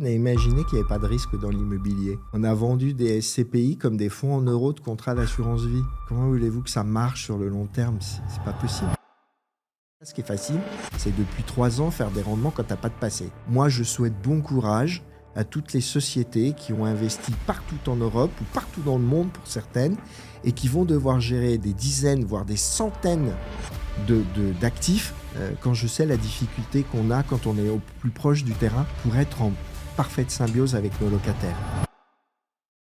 a imaginé qu'il n'y avait pas de risque dans l'immobilier. On a vendu des SCPI comme des fonds en euros de contrat d'assurance vie. Comment voulez-vous que ça marche sur le long terme? C'est pas possible. Ce qui est facile, c'est depuis 3 ans faire des rendements quand t'as pas de passé. Moi, je souhaite bon courage à toutes les sociétés qui ont investi partout en Europe ou partout dans le monde pour certaines et qui vont devoir gérer des dizaines, voire des centaines d'actifs quand je sais la difficulté qu'on a quand on est au plus proche du terrain pour être en parfaite symbiose avec nos locataires.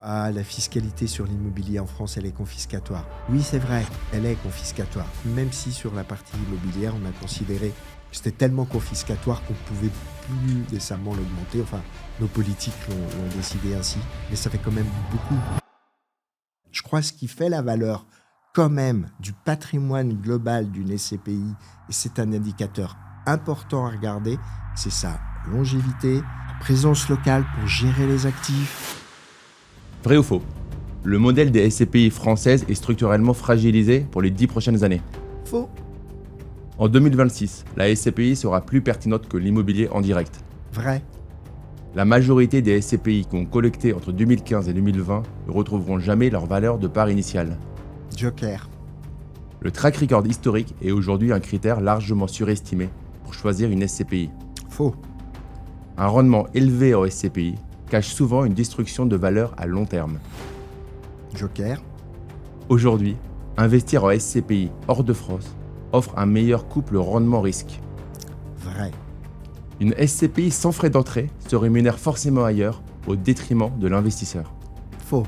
Ah, la fiscalité sur l'immobilier en France, elle est confiscatoire. Oui, c'est vrai, elle est confiscatoire. Même si sur la partie immobilière, on a considéré que c'était tellement confiscatoire qu'on ne pouvait plus décemment l'augmenter. Enfin, nos politiques l'ont décidé ainsi. Mais ça fait quand même beaucoup. Je crois que ce qui fait la valeur quand même du patrimoine global d'une SCPI, et c'est un indicateur important à regarder, c'est sa longévité, la présence locale pour gérer les actifs. Vrai ou faux? Le modèle des SCPI françaises est structurellement fragilisé pour les 10 prochaines années. Faux. En 2026, la SCPI sera plus pertinente que l'immobilier en direct. Vrai. La majorité des SCPI qui ont collecté entre 2015 et 2020 ne retrouveront jamais leur valeur de part initiale. Joker. Le track record historique est aujourd'hui un critère largement surestimé pour choisir une SCPI. Faux. Un rendement élevé en SCPI cache souvent une destruction de valeur à long terme. Joker. Aujourd'hui, investir en SCPI hors de France offre un meilleur couple rendement-risque. Vrai. Une SCPI sans frais d'entrée se rémunère forcément ailleurs au détriment de l'investisseur. Faux.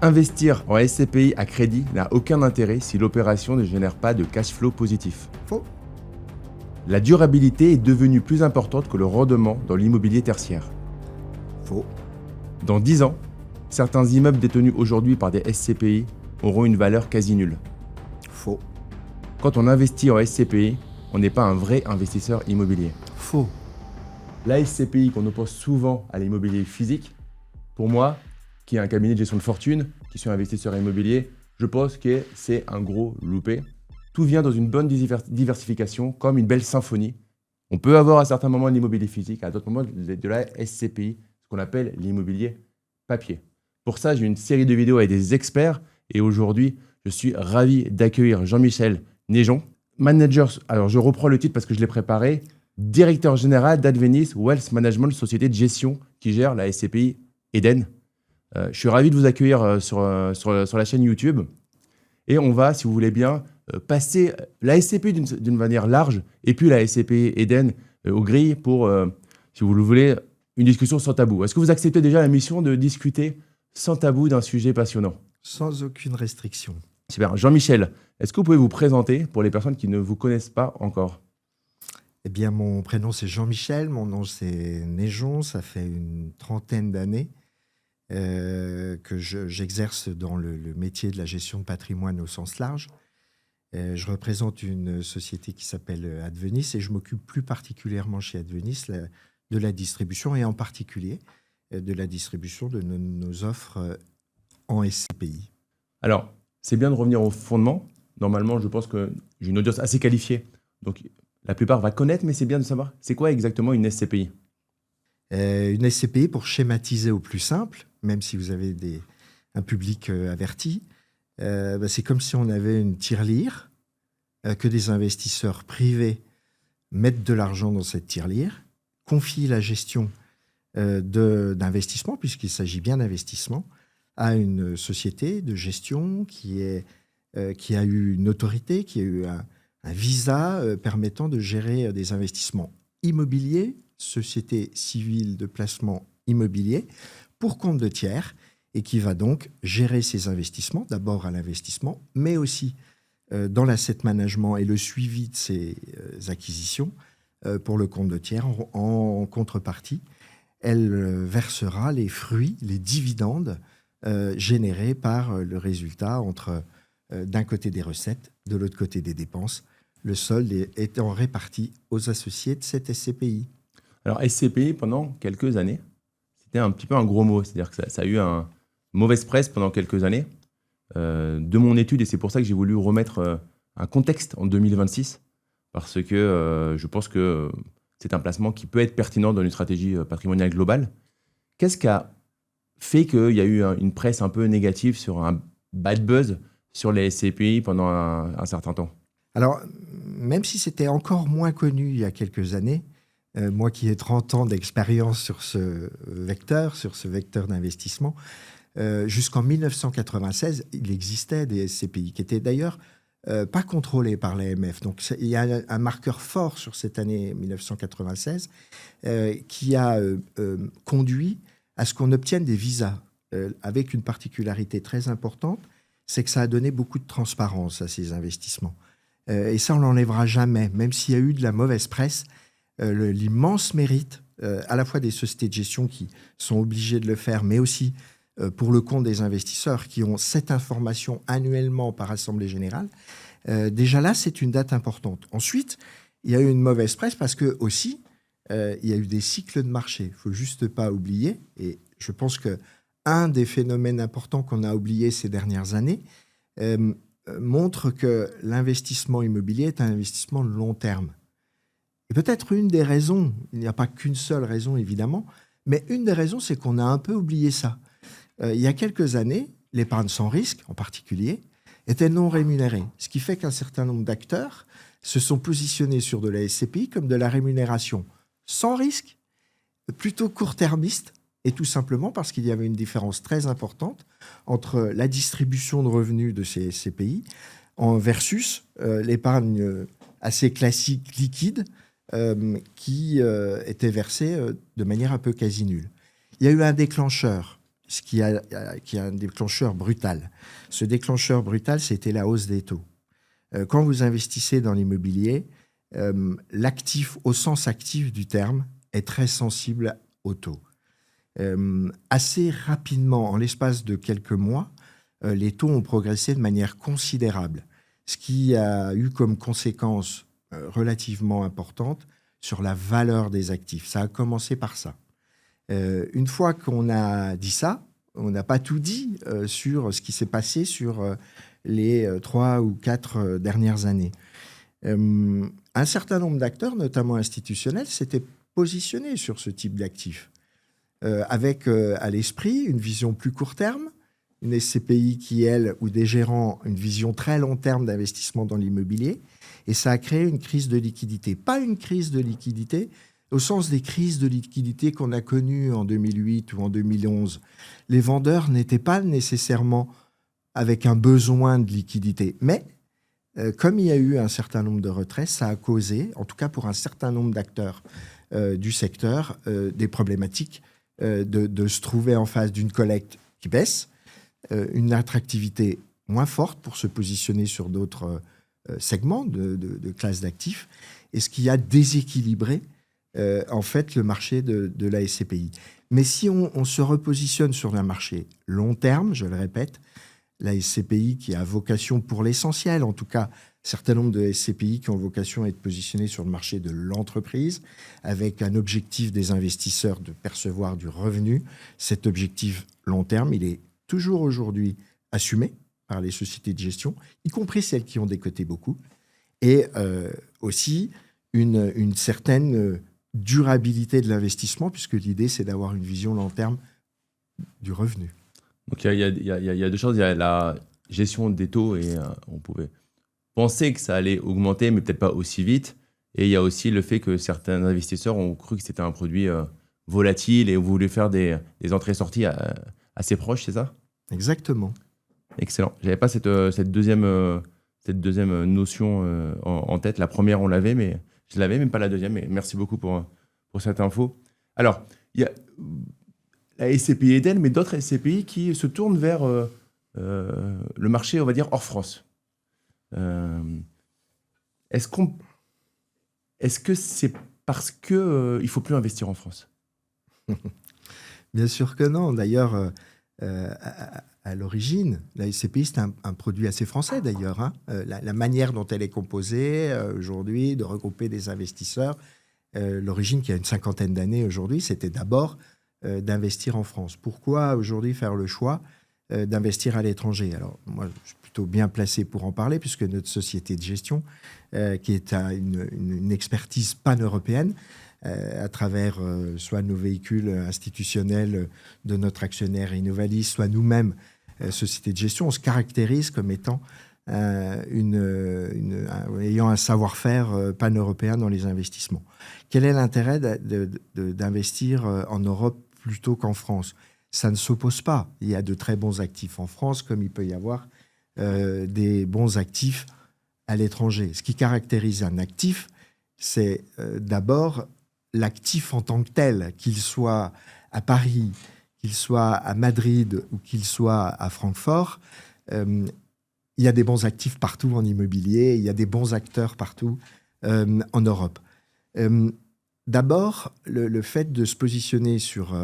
Investir en SCPI à crédit n'a aucun intérêt si l'opération ne génère pas de cash flow positif. Faux. La durabilité est devenue plus importante que le rendement dans l'immobilier tertiaire. Faux. Dans 10 ans, certains immeubles détenus aujourd'hui par des SCPI auront une valeur quasi nulle. Faux. Quand on investit en SCPI, on n'est pas un vrai investisseur immobilier. Faux. La SCPI qu'on oppose souvent à l'immobilier physique, pour moi, qui est un cabinet de gestion de fortune, qui suis investisseur immobilier, je pense que c'est un gros loupé. Tout vient dans une bonne diversification, comme une belle symphonie. On peut avoir à certains moments de l'immobilier physique, à d'autres moments de la SCPI, ce qu'on appelle l'immobilier papier. Pour ça, j'ai une série de vidéos avec des experts et aujourd'hui, je suis ravi d'accueillir Jean-Michel Néjon, manager, alors je reprends le titre parce que je l'ai préparé, directeur général d'Advenis Wealth Management, société de gestion qui gère la SCPI Eden. Je suis ravi de vous accueillir sur la chaîne YouTube et on va, si vous voulez bien, passer la SCPI d'une manière large et puis la SCPI Eden aux grilles pour, si vous le voulez, une discussion sans tabou. Est-ce que vous acceptez déjà la mission de discuter sans tabou d'un sujet passionnant? Sans aucune restriction. Super. Jean-Michel, est-ce que vous pouvez vous présenter pour les personnes qui ne vous connaissent pas encore? Eh bien, mon prénom, c'est Jean-Michel. Mon nom, c'est Néjon. Ça fait une trentaine d'années que j'exerce dans le métier de la gestion de patrimoine au sens large. Je représente une société qui s'appelle Advenis et je m'occupe plus particulièrement chez Advenis de la distribution et en particulier de la distribution de nos offres en SCPI. Alors, c'est bien de revenir au fondement. Normalement, je pense que j'ai une audience assez qualifiée. Donc, la plupart va connaître, mais c'est bien de savoir c'est quoi exactement une SCPI. Une SCPI, pour schématiser au plus simple, même si vous avez un public averti, c'est comme si on avait une tirelire, que des investisseurs privés mettent de l'argent dans cette tirelire, confient la gestion d'investissement, puisqu'il s'agit bien d'investissement, à une société de gestion qui a eu une autorité, qui a eu un visa permettant de gérer des investissements immobiliers, société civile de placement immobilier, pour compte de tiers, et qui va donc gérer ces investissements, d'abord à l'investissement, mais aussi dans l'asset management et le suivi de ces acquisitions pour le compte de tiers. En contrepartie, elle versera les fruits, les dividendes générés par le résultat entre d'un côté des recettes, de l'autre côté des dépenses, le solde étant réparti aux associés de cette SCPI. Alors, SCPI, pendant quelques années, c'était un petit peu un gros mot. C'est-à-dire que ça a eu une mauvaise presse pendant quelques années. De mon étude, et c'est pour ça que j'ai voulu remettre un contexte en 2026, parce que je pense que c'est un placement qui peut être pertinent dans une stratégie patrimoniale globale. Qu'est-ce qui a fait qu'il y a eu une presse un peu négative sur un bad buzz sur les SCPI pendant un certain temps? Alors, même si c'était encore moins connu il y a quelques années, moi qui ai 30 ans d'expérience sur ce vecteur d'investissement, jusqu'en 1996, il existait des SCPI qui étaient d'ailleurs pas contrôlés par l'AMF. Donc, il y a un marqueur fort sur cette année 1996 qui a conduit à ce qu'on obtienne des visas avec une particularité très importante, c'est que ça a donné beaucoup de transparence à ces investissements. Et ça, on ne l'enlèvera jamais, même s'il y a eu de la mauvaise presse. L'immense mérite, à la fois des sociétés de gestion qui sont obligées de le faire, mais aussi pour le compte des investisseurs qui ont cette information annuellement par Assemblée générale. Déjà là, c'est une date importante. Ensuite, il y a eu une mauvaise presse parce que aussi, il y a eu des cycles de marché. Il ne faut juste pas oublier, et je pense qu'un des phénomènes importants qu'on a oublié ces dernières années montre que l'investissement immobilier est un investissement de long terme. Et peut-être une des raisons, il n'y a pas qu'une seule raison évidemment, mais une des raisons, c'est qu'on a un peu oublié ça. Il y a quelques années, l'épargne sans risque, en particulier, était non rémunérée. Ce qui fait qu'un certain nombre d'acteurs se sont positionnés sur de la SCPI comme de la rémunération sans risque, plutôt court-termiste, et tout simplement parce qu'il y avait une différence très importante entre la distribution de revenus de ces SCPI versus l'épargne assez classique, liquide, qui était versée de manière un peu quasi nulle. Il y a eu un déclencheur, qui est un déclencheur brutal. Ce déclencheur brutal, c'était la hausse des taux. Quand vous investissez dans l'immobilier, l'actif, au sens actif du terme, est très sensible aux taux. Assez rapidement, en l'espace de quelques mois, les taux ont progressé de manière considérable, ce qui a eu comme conséquence relativement importante sur la valeur des actifs. Ça a commencé par ça. Une fois qu'on a dit ça, on n'a pas tout dit sur ce qui s'est passé sur les 3 ou 4 dernières années. Un certain nombre d'acteurs, notamment institutionnels, s'étaient positionnés sur ce type d'actifs, avec à l'esprit une vision plus court terme, une SCPI qui, elle, ou des gérants, une vision très long terme d'investissement dans l'immobilier, et ça a créé une crise de liquidité. Pas une crise de liquidité au sens des crises de liquidité qu'on a connues en 2008 ou en 2011. Les vendeurs n'étaient pas nécessairement avec un besoin de liquidité, mais comme il y a eu un certain nombre de retraits, ça a causé, en tout cas pour un certain nombre d'acteurs du secteur, des problématiques de se trouver en face d'une collecte qui baisse, une attractivité moins forte pour se positionner sur d'autres segments de classes d'actifs, et ce qui a déséquilibré en fait le marché de la SCPI. Mais si on se repositionne sur un marché long terme, je le répète, la SCPI qui a vocation pour l'essentiel, en tout cas, un certain nombre de SCPI qui ont vocation à être positionnés sur le marché de l'entreprise, avec un objectif des investisseurs de percevoir du revenu. Cet objectif long terme, il est toujours aujourd'hui assumé par les sociétés de gestion, y compris celles qui ont décoté beaucoup, et aussi une certaine durabilité de l'investissement, puisque l'idée, c'est d'avoir une vision long terme du revenu. Donc il y a deux choses. Il y a la gestion des taux, et on pouvait penser que ça allait augmenter, mais peut-être pas aussi vite. Et il y a aussi le fait que certains investisseurs ont cru que c'était un produit volatile et ont voulu faire des entrées-sorties assez proches, c'est ça? Exactement. Excellent. Je n'avais pas cette deuxième notion en tête. La première, on l'avait, mais je l'avais, même pas la deuxième. Mais merci beaucoup pour cette info. Alors, il y a la SCPI Eden, mais d'autres SCPI qui se tournent vers le marché, on va dire, hors France. Est-ce que c'est parce qu'il ne faut plus investir en France? Bien sûr que non. D'ailleurs, à l'origine, la SCPI, c'est un produit assez français, d'ailleurs. Hein. La manière dont elle est composée aujourd'hui, de regrouper des investisseurs, l'origine qui a une cinquantaine d'années aujourd'hui, c'était d'abord d'investir en France. Pourquoi aujourd'hui faire le choix d'investir à l'étranger? Alors, moi, je suis plutôt bien placé pour en parler, puisque notre société de gestion, qui est à une expertise pan-européenne, à travers soit nos véhicules institutionnels de notre actionnaire Innovalis, soit nous-mêmes, société de gestion, on se caractérise comme étant ayant un savoir-faire pan-européen dans les investissements. Quel est l'intérêt d'investir en Europe plutôt qu'en France? Ça ne s'oppose pas. Il y a de très bons actifs en France, comme il peut y avoir des bons actifs à l'étranger. Ce qui caractérise un actif, c'est d'abord l'actif en tant que tel, qu'il soit à Paris, qu'il soit à Madrid ou qu'il soit à Francfort. Il y a des bons actifs partout en immobilier, il y a des bons acteurs partout en Europe. D'abord, le fait de se positionner sur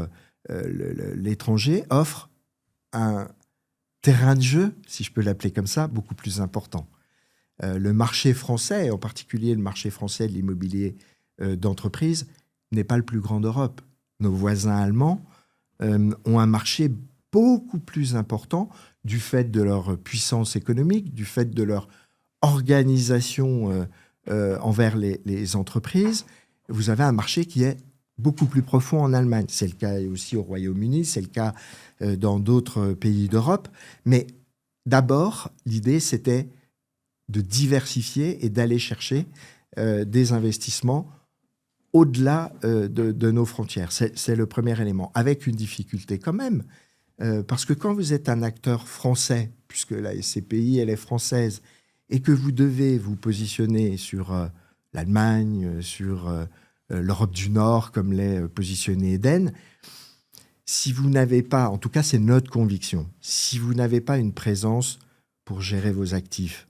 l'étranger offre un terrain de jeu, si je peux l'appeler comme ça, beaucoup plus important. Le marché français, et en particulier le marché français de l'immobilier d'entreprise, n'est pas le plus grand d'Europe. Nos voisins allemands ont un marché beaucoup plus important du fait de leur puissance économique, du fait de leur organisation envers les entreprises. Vous avez un marché qui est beaucoup plus profond en Allemagne. C'est le cas aussi au Royaume-Uni, c'est le cas dans d'autres pays d'Europe. Mais d'abord, l'idée, c'était de diversifier et d'aller chercher des investissements au-delà de nos frontières. C'est le premier élément, avec une difficulté quand même, parce que quand vous êtes un acteur français, puisque la SCPI, elle est française, et que vous devez vous positionner sur l'Allemagne, sur l'Europe du Nord, comme l'est positionné Eden, si vous n'avez pas, en tout cas c'est notre conviction, si vous n'avez pas une présence pour gérer vos actifs,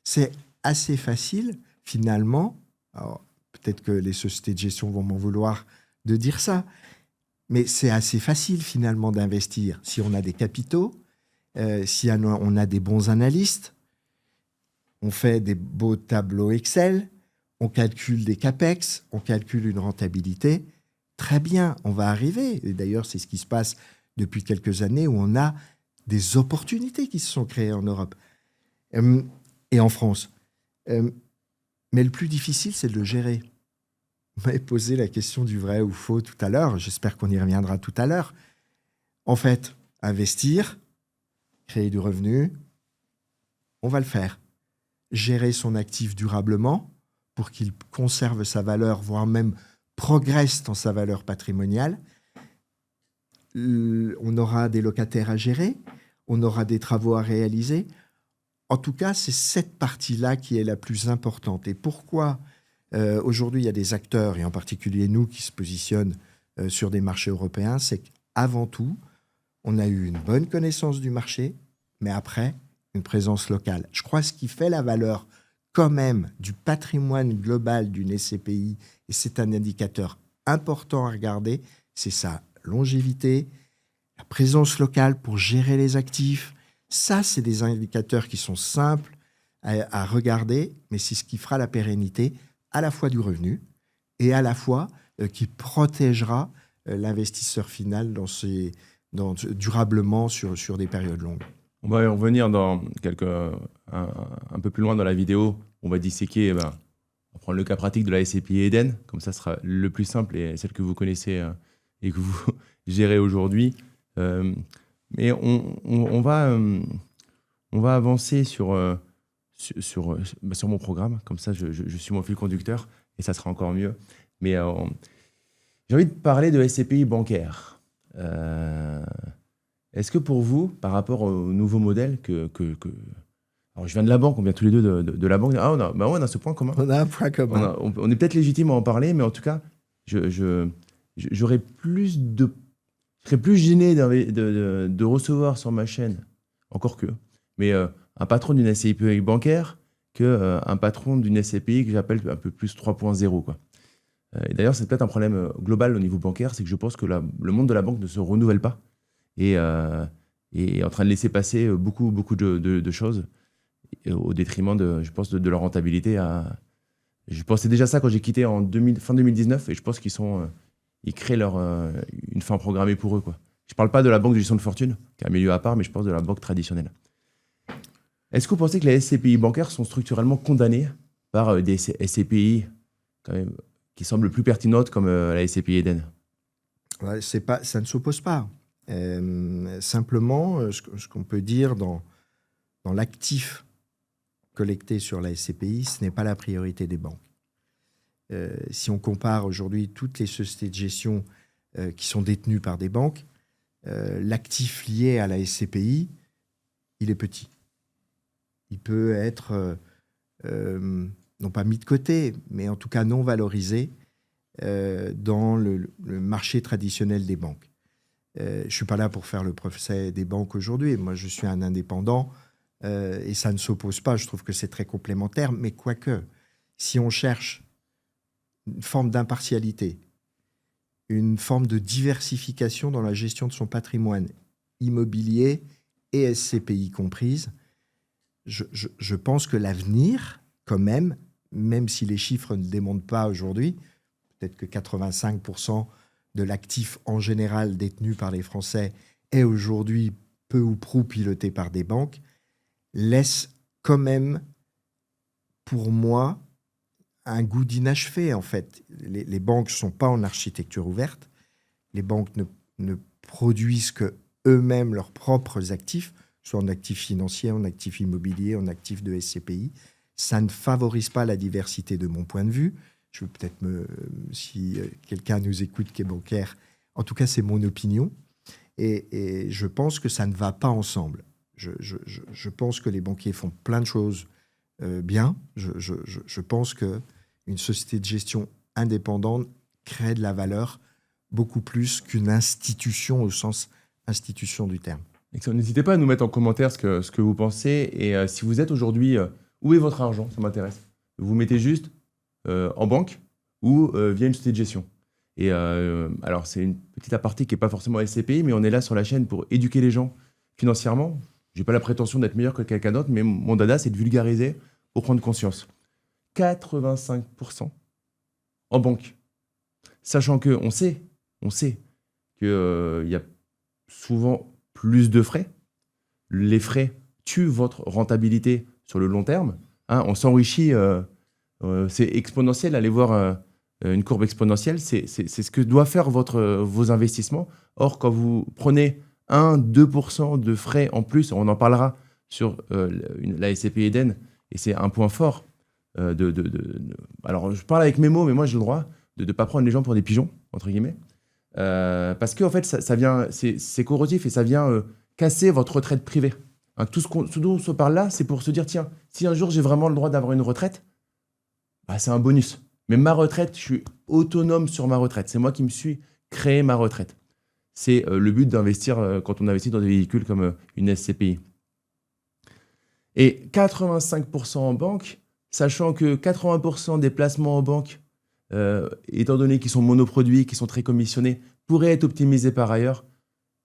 c'est assez facile finalement, alors peut-être que les sociétés de gestion vont m'en vouloir de dire ça, mais c'est assez facile finalement d'investir si on a des capitaux, si on a des bons analystes, on fait des beaux tableaux Excel, on calcule des capex, on calcule une rentabilité. Très bien, on va arriver. Et d'ailleurs, c'est ce qui se passe depuis quelques années où on a des opportunités qui se sont créées en Europe et en France. Mais le plus difficile, c'est de le gérer. Vous m'avez posé la question du vrai ou faux tout à l'heure. J'espère qu'on y reviendra tout à l'heure. En fait, investir, créer du revenu, on va le faire. Gérer son actif durablement pour qu'il conserve sa valeur, voire même progresse dans sa valeur patrimoniale. On aura des locataires à gérer, on aura des travaux à réaliser. En tout cas, c'est cette partie-là qui est la plus importante. Et pourquoi aujourd'hui il y a des acteurs, et en particulier nous, qui se positionnent sur des marchés européens, c'est qu'avant tout, on a eu une bonne connaissance du marché, mais après, une présence locale. Je crois que ce qui fait la valeur quand même du patrimoine global d'une SCPI, et c'est un indicateur important à regarder, c'est sa longévité, la présence locale pour gérer les actifs. Ça, c'est des indicateurs qui sont simples à regarder, mais c'est ce qui fera la pérennité à la fois du revenu et à la fois qui protégera l'investisseur final durablement sur des périodes longues. On va y revenir dans un peu plus loin dans la vidéo. On va disséquer, on va prendre le cas pratique de la SCPI Eden, comme ça sera le plus simple et celle que vous connaissez et que vous gérez aujourd'hui. Mais on va avancer sur mon programme, comme ça je suis mon fil conducteur et ça sera encore mieux. Mais j'ai envie de parler de SCPI bancaire. Est-ce que pour vous, par rapport au nouveau modèle alors je viens de la banque, on vient tous les deux de la banque. Ah, on a ce point commun. On a un point commun. On est peut-être légitime à en parler, mais en tout cas, je serais plus gêné de recevoir sur ma chaîne, encore que, mais un patron d'une SCPI bancaire qu'un patron d'une SCPI que j'appelle un peu plus 3.0, quoi. Et d'ailleurs, c'est peut-être un problème global au niveau bancaire, c'est que je pense que le monde de la banque ne se renouvelle pas et est en train de laisser passer beaucoup de choses au détriment je pense, de leur rentabilité. Je pensais déjà ça quand j'ai quitté fin 2019 et je pense ils créent une fin programmée pour eux, quoi. Je ne parle pas de la banque de gestion de fortune, qui est un milieu à part, mais je pense de la banque traditionnelle. Est-ce que vous pensez que les SCPI bancaires sont structurellement condamnées par des SCPI quand même qui semble plus pertinente comme la SCPI Eden? Ouais, ça ne s'oppose pas. Simplement, ce qu'on peut dire dans l'actif collecté sur la SCPI, ce n'est pas la priorité des banques. Si on compare aujourd'hui toutes les sociétés de gestion qui sont détenues par des banques, l'actif lié à la SCPI, il est petit. Il peut être, non pas mis de côté, mais en tout cas non valorisé dans le marché traditionnel des banques. Je ne suis pas là pour faire le procès des banques aujourd'hui. Moi, je suis un indépendant et ça ne s'oppose pas. Je trouve que c'est très complémentaire. Mais quoique, si on cherche une forme d'impartialité, une forme de diversification dans la gestion de son patrimoine immobilier et SCPI comprise, je pense que l'avenir, quand même si les chiffres ne démontrent pas aujourd'hui, peut-être que 85% de l'actif en général détenu par les Français est aujourd'hui peu ou prou piloté par des banques, laisse quand même, pour moi, un goût d'inachevé, en fait. Les banques ne sont pas en architecture ouverte. Les banques ne produisent que eux-mêmes leurs propres actifs, soit en actifs financiers, en actifs immobiliers, en actifs de SCPI. Ça ne favorise pas la diversité de mon point de vue. Je veux peut-être si quelqu'un nous écoute qui est bancaire, en tout cas, c'est mon opinion. Et je pense que ça ne va pas ensemble. Je pense que les banquiers font plein de choses bien. Je pense qu'une société de gestion indépendante crée de la valeur beaucoup plus qu'une institution au sens institution du terme. Excellent. N'hésitez pas à nous mettre en commentaire ce que vous pensez. Et si vous êtes aujourd'hui, où est votre argent? Ça m'intéresse. Vous mettez juste en banque ou via une société de gestion. Et alors, c'est une petite aparté qui n'est pas forcément SCPI, mais on est là sur la chaîne pour éduquer les gens financièrement. Je n'ai pas la prétention d'être meilleur que quelqu'un d'autre, mais mon dada, c'est de vulgariser pour prendre conscience. 85% en banque. Sachant qu'on sait qu'il y a souvent plus de frais. Les frais tuent votre rentabilité sur le long terme. Hein, on s'enrichit, c'est exponentiel. Allez voir une courbe exponentielle, c'est ce que doivent faire vos investissements. Or, quand vous prenez 1-2% de frais en plus, on en parlera sur la SCPI Eden, et c'est un point fort. Alors, je parle avec mes mots, mais moi, j'ai le droit de ne pas prendre les gens pour des pigeons, entre guillemets. Parce qu'en fait, ça vient, c'est corrosif et ça vient casser votre retraite privée. Hein, tout dont on se parle là, c'est pour se dire, tiens, si un jour j'ai vraiment le droit d'avoir une retraite, bah, c'est un bonus. Mais ma retraite, je suis autonome sur ma retraite. C'est moi qui me suis créé ma retraite. C'est le but d'investir quand on investit dans des véhicules comme une SCPI. Et 85% en banque, sachant que 80% des placements en banque, étant donné qu'ils sont monoproduits, qu'ils sont très commissionnés, pourraient être optimisés par ailleurs,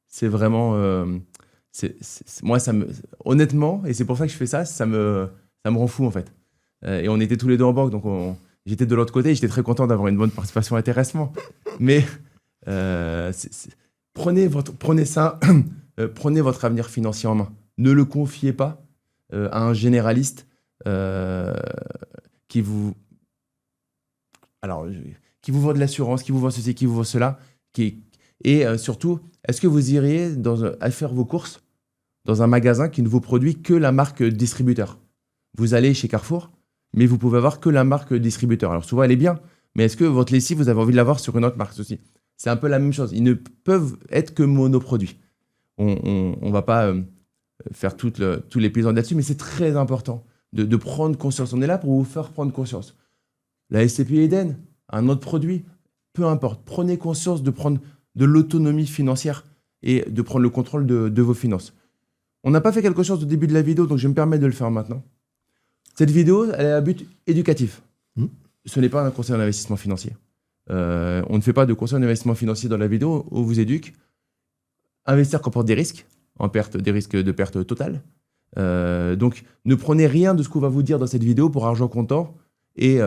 c'est vraiment... moi, honnêtement, et c'est pour ça que je fais ça, ça me rend fou en fait. Et on était tous les deux en banque, donc j'étais de l'autre côté et j'étais très content d'avoir une bonne participation intéressement. Mais prenez ça, prenez votre avenir financier en main. Ne le confiez pas à un généraliste qui vous vend de l'assurance, qui vous vend ceci, qui vous vend cela. Et surtout, est-ce que vous iriez à faire vos courses dans un magasin qui ne vous produit que la marque distributeur? Vous allez chez Carrefour, mais vous pouvez avoir que la marque distributeur. Alors souvent, elle est bien, mais est-ce que votre lessive, vous avez envie de l'avoir sur une autre marque aussi? C'est un peu la même chose. Ils ne peuvent être que monoproduits. On ne va pas faire tous les plaisants là-dessus, mais c'est très important de prendre conscience. On est là pour vous faire prendre conscience. La SCPI Eden, un autre produit, peu importe. Prenez conscience de prendre de l'autonomie financière et de prendre le contrôle de vos finances. On n'a pas fait quelque chose au début de la vidéo, donc je me permets de le faire maintenant. Cette vidéo, elle a un but éducatif. Ce n'est pas un conseil en investissement financier. On ne fait pas de conseil en investissement financier dans la vidéo, on vous éduque. Investir comporte des risques, des risques de perte totale. Donc, ne prenez rien de ce qu'on va vous dire dans cette vidéo pour argent comptant et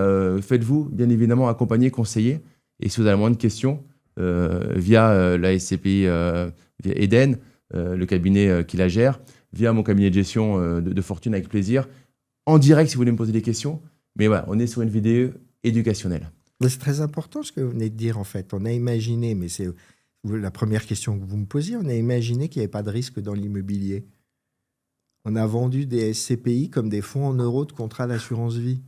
faites-vous, bien évidemment, accompagner, conseiller. Et si vous avez moins de questions, via la SCPI via Eden, le cabinet qui la gère, via mon cabinet de gestion de fortune avec plaisir, en direct si vous voulez me poser des questions. Mais voilà, on est sur une vidéo éducationnelle. Mais c'est très important ce que vous venez de dire, en fait. On a imaginé, mais c'est la première question que vous me posiez, on a imaginé qu'il n'y avait pas de risque dans l'immobilier. On a vendu des SCPI comme des fonds en euros de contrat d'assurance vie.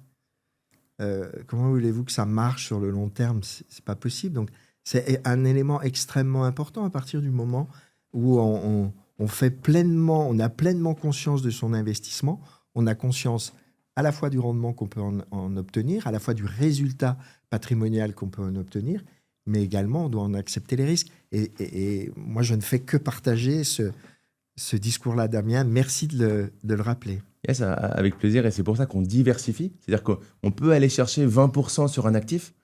Comment voulez-vous que ça marche sur le long terme? C'est pas possible. Donc, c'est un élément extrêmement important à partir du moment où on fait pleinement, on a pleinement conscience de son investissement, on a conscience à la fois du rendement qu'on peut en obtenir, à la fois du résultat patrimonial qu'on peut en obtenir, mais également on doit en accepter les risques. Et moi, je ne fais que partager ce discours-là, Damien. Merci de le rappeler. Yes, avec plaisir, et c'est pour ça qu'on diversifie. C'est-à-dire qu'on peut aller chercher 20% sur un actif,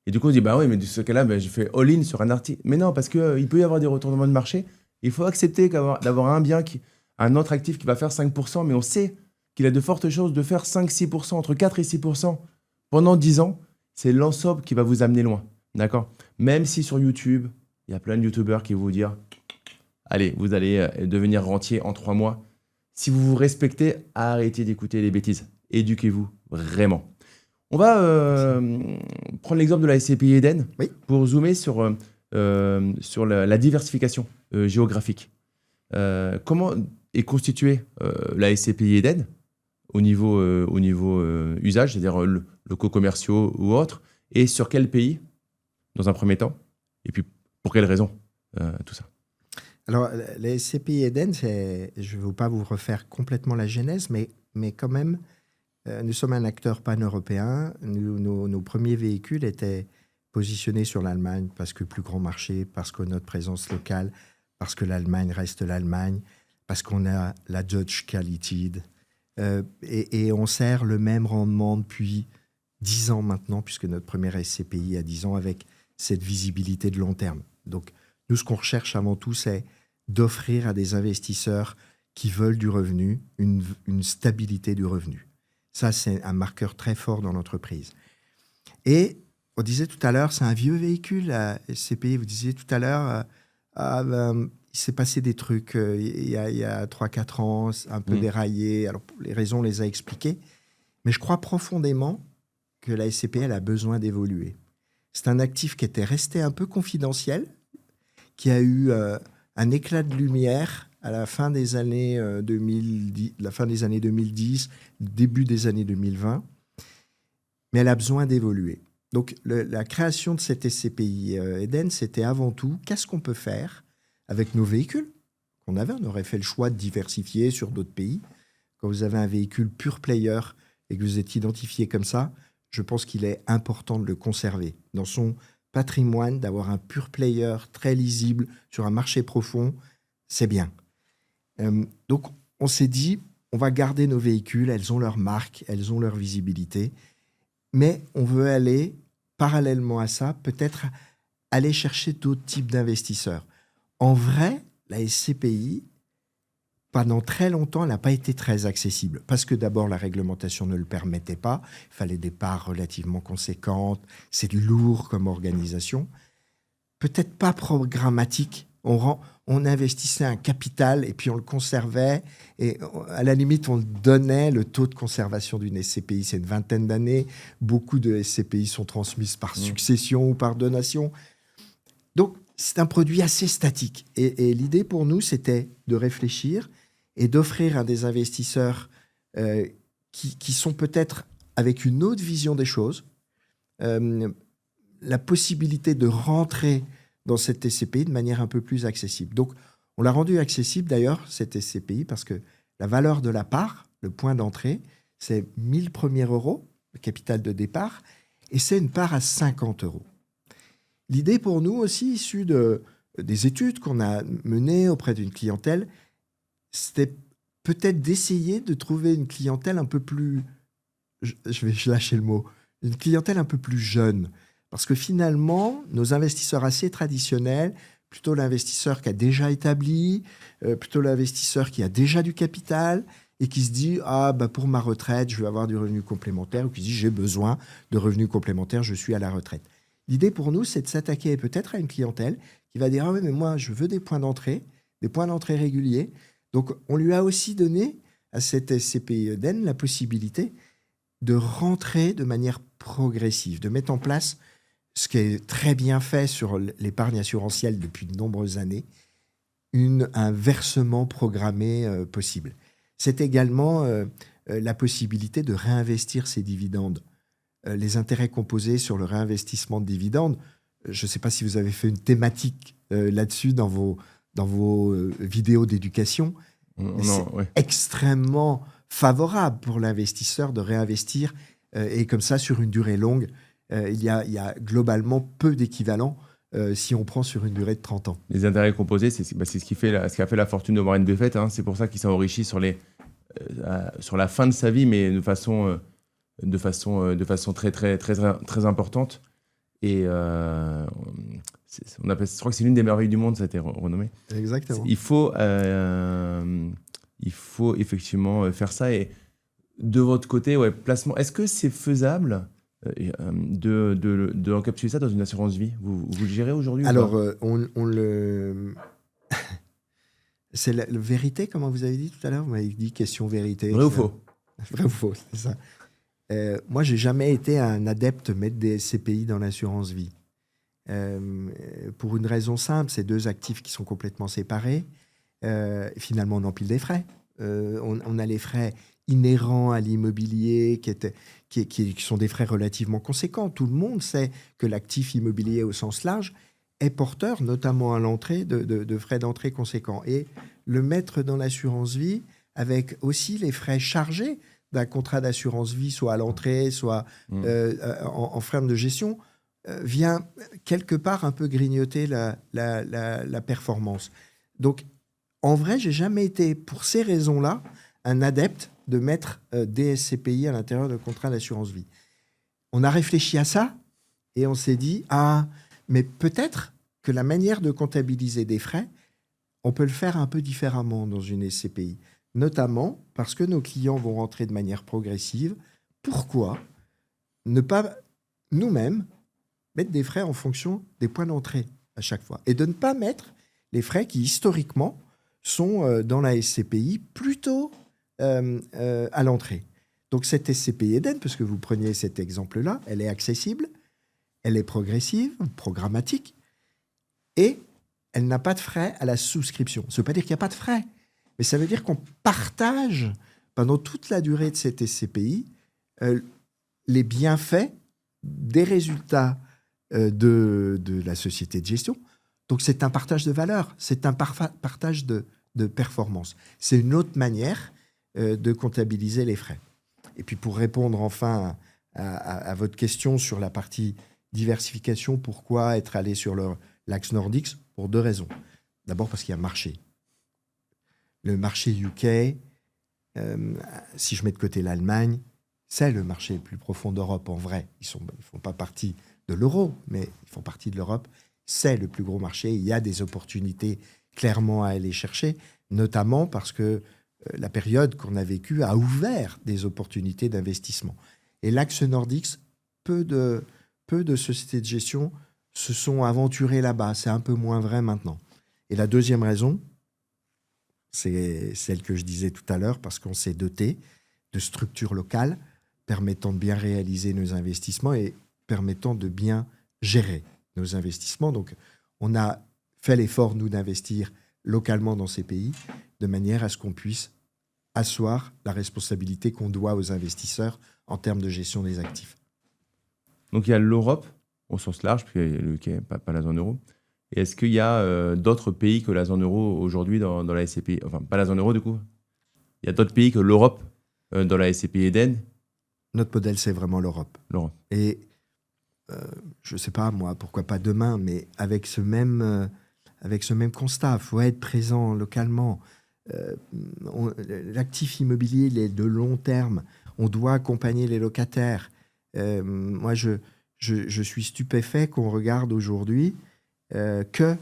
et du coup on dit, bah oui, mais dans ce cas-là, je fais all-in sur un actif. Mais non, parce qu'il peut y avoir des retournements de marché. Il faut accepter d'avoir un autre actif qui va faire 5%, mais on sait qu'il a de fortes chances de faire 5-6%, entre 4 et 6% pendant 10 ans. C'est l'ensemble qui va vous amener loin. D'accord? Même si sur YouTube, il y a plein de YouTubeurs qui vont vous dire, allez, vous allez devenir rentier en 3 mois. Si vous vous respectez, arrêtez d'écouter les bêtises. Éduquez-vous, vraiment. On va prendre l'exemple de la SCPI Eden pour zoomer sur la diversification géographique. Comment est constituée la SCPI Eden au niveau usage, c'est-à-dire locaux commerciaux ou autres, et sur quel pays, dans un premier temps, et puis pour quelles raisons, tout ça. Alors, les SCPI Eden, je ne veux pas vous refaire complètement la genèse, mais quand même, nous sommes un acteur pan-européen. Nos premiers véhicules étaient positionnés sur l'Allemagne parce que plus grand marché, parce que notre présence locale, parce que l'Allemagne reste l'Allemagne, parce qu'on a la Dutch Quality. Et on sert le même rendement depuis 10 ans maintenant, puisque notre première SCPI a 10 ans, avec cette visibilité de long terme. Donc, nous, ce qu'on recherche avant tout, c'est d'offrir à des investisseurs qui veulent du revenu, une stabilité du revenu. Ça, c'est un marqueur très fort dans l'entreprise. Et on disait tout à l'heure, c'est un vieux véhicule, la SCPI. Vous disiez tout à l'heure, il s'est passé des trucs il y a 3-4 ans, un peu déraillé. Alors, les raisons, on les a expliquées. Mais je crois profondément que la SCPI, elle a besoin d'évoluer. C'est un actif qui était resté un peu confidentiel, qui a eu un éclat de lumière à la fin des années 2010, début des années 2020, mais elle a besoin d'évoluer. Donc, la création de cette SCPI Eden, c'était avant tout, qu'est-ce qu'on peut faire avec nos véhicules qu'on avait? On aurait fait le choix de diversifier sur d'autres pays. Quand vous avez un véhicule pure player et que vous êtes identifié comme ça, je pense qu'il est important de le conserver dans son patrimoine, d'avoir un pure player très lisible sur un marché profond, c'est bien. Donc, on s'est dit, on va garder nos véhicules, elles ont leur marque, elles ont leur visibilité, mais on veut aller, parallèlement à ça, peut-être aller chercher d'autres types d'investisseurs. En vrai, la SCPI, pendant très longtemps, elle n'a pas été très accessible. Parce que d'abord, la réglementation ne le permettait pas. Il fallait des parts relativement conséquentes. C'est lourd comme organisation. Peut-être pas programmatique. On investissait un capital et puis on le conservait. Et à la limite, on donnait le taux de conservation d'une SCPI. C'est une vingtaine d'années. Beaucoup de SCPI sont transmises par succession ou par donation. Donc, c'est un produit assez statique. Et l'idée pour nous, c'était de réfléchir et d'offrir à des investisseurs qui sont peut-être avec une autre vision des choses, la possibilité de rentrer dans cette SCPI de manière un peu plus accessible. Donc, on l'a rendu accessible d'ailleurs, cette SCPI, parce que la valeur de la part, le point d'entrée, c'est 1000 premiers euros, le capital de départ, et c'est une part à 50 euros. L'idée pour nous aussi, issue des études qu'on a menées auprès d'une clientèle, c'était peut-être d'essayer de trouver une clientèle un peu plus... Je vais lâcher le mot. Une clientèle un peu plus jeune. Parce que finalement, nos investisseurs assez traditionnels, plutôt l'investisseur qui a déjà établi, plutôt l'investisseur qui a déjà du capital et qui se dit « Ah, bah pour ma retraite, je vais avoir du revenu complémentaire » ou qui se dit « J'ai besoin de revenus complémentaires, je suis à la retraite ». L'idée pour nous, c'est de s'attaquer peut-être à une clientèle qui va dire « Ah oui, mais moi, je veux des points d'entrée réguliers. » Donc, on lui a aussi donné à cette SCPI Eden la possibilité de rentrer de manière progressive, de mettre en place ce qui est très bien fait sur l'épargne assurantielle depuis de nombreuses années, un versement programmé possible. C'est également la possibilité de réinvestir ces dividendes. Les intérêts composés sur le réinvestissement de dividendes, je ne sais pas si vous avez fait une thématique là-dessus dans vos vidéos d'éducation. C'est extrêmement favorable pour l'investisseur de réinvestir et comme ça sur une durée longue. Il y a globalement peu d'équivalent si on prend sur une durée de 30 ans. Les intérêts composés, c'est ce qui a fait la fortune de Warren Buffett. Hein. C'est pour ça qu'il s'est enrichi sur la fin de sa vie, mais de façon très, très, très, très importante. Et je crois que c'est l'une des merveilles du monde, ça a été renommé. Exactement. Il faut effectivement faire ça. Et de votre côté, placement, est-ce que c'est faisable de encapsuler ça dans une assurance vie? Vous le gérez aujourd'hui? Alors, c'est la vérité, comment vous avez dit tout à l'heure? Vous m'avez dit question vérité. Vrai ou faux? Vrai ou faux, c'est ça. Moi, j'ai jamais été un adepte de mettre des SCPI dans l'assurance vie. Pour une raison simple, c'est deux actifs qui sont complètement séparés. Finalement, on empile des frais. On a les frais inhérents à l'immobilier qui sont des frais relativement conséquents. Tout le monde sait que l'actif immobilier au sens large est porteur, notamment à l'entrée, de frais d'entrée conséquents. Et le mettre dans l'assurance vie, avec aussi les frais chargés d'un contrat d'assurance vie, soit à l'entrée, soit en frais de gestion, vient quelque part un peu grignoter la performance. Donc, en vrai, j'ai jamais été, pour ces raisons-là, un adepte de mettre des SCPI à l'intérieur de contrats d'assurance vie. On a réfléchi à ça et on s'est dit, mais peut-être que la manière de comptabiliser des frais, on peut le faire un peu différemment dans une SCPI. Notamment parce que nos clients vont rentrer de manière progressive. Pourquoi ne pas nous-mêmes mettre des frais en fonction des points d'entrée à chaque fois et de ne pas mettre les frais qui, historiquement, sont dans la SCPI plutôt à l'entrée. Donc cette SCPI Eden, parce que vous preniez cet exemple-là, elle est accessible, elle est progressive, programmatique, et elle n'a pas de frais à la souscription. Ça ne veut pas dire qu'il n'y a pas de frais, mais ça veut dire qu'on partage pendant toute la durée de cette SCPI les bienfaits des résultats de la société de gestion. Donc c'est un partage de valeur, c'est un partage de performance. C'est une autre manière de comptabiliser les frais. Et puis pour répondre enfin à votre question sur la partie diversification, pourquoi être allé sur l'axe Nordics? Pour deux raisons. D'abord parce qu'il y a un marché. Le marché UK, si je mets de côté l'Allemagne, c'est le marché le plus profond d'Europe en vrai. Ils ne font pas partie de l'euro, mais ils font partie de l'Europe. C'est le plus gros marché. Il y a des opportunités clairement à aller chercher, notamment parce que la période qu'on a vécue a ouvert des opportunités d'investissement. Et l'axe Nordics, peu de sociétés de gestion se sont aventurées là-bas. C'est un peu moins vrai maintenant. Et la deuxième raison, c'est celle que je disais tout à l'heure, parce qu'on s'est doté de structures locales permettant de bien réaliser nos investissements et permettant de bien gérer nos investissements. Donc, on a fait l'effort, nous, d'investir localement dans ces pays, de manière à ce qu'on puisse asseoir la responsabilité qu'on doit aux investisseurs en termes de gestion des actifs. Donc, il y a l'Europe, au sens large, puis il y a le UK, pas la zone euro. Et est-ce qu'il y a d'autres pays que la zone euro aujourd'hui dans la SCPI? Enfin, pas la zone euro, du coup. Il y a d'autres pays que l'Europe dans la SCPI Eden? Notre modèle, c'est vraiment l'Europe. Et je ne sais pas, moi, pourquoi pas demain, mais avec ce même constat, il faut être présent localement. L'actif immobilier, il est de long terme. On doit accompagner les locataires. Moi, je suis stupéfait qu'on regarde aujourd'hui que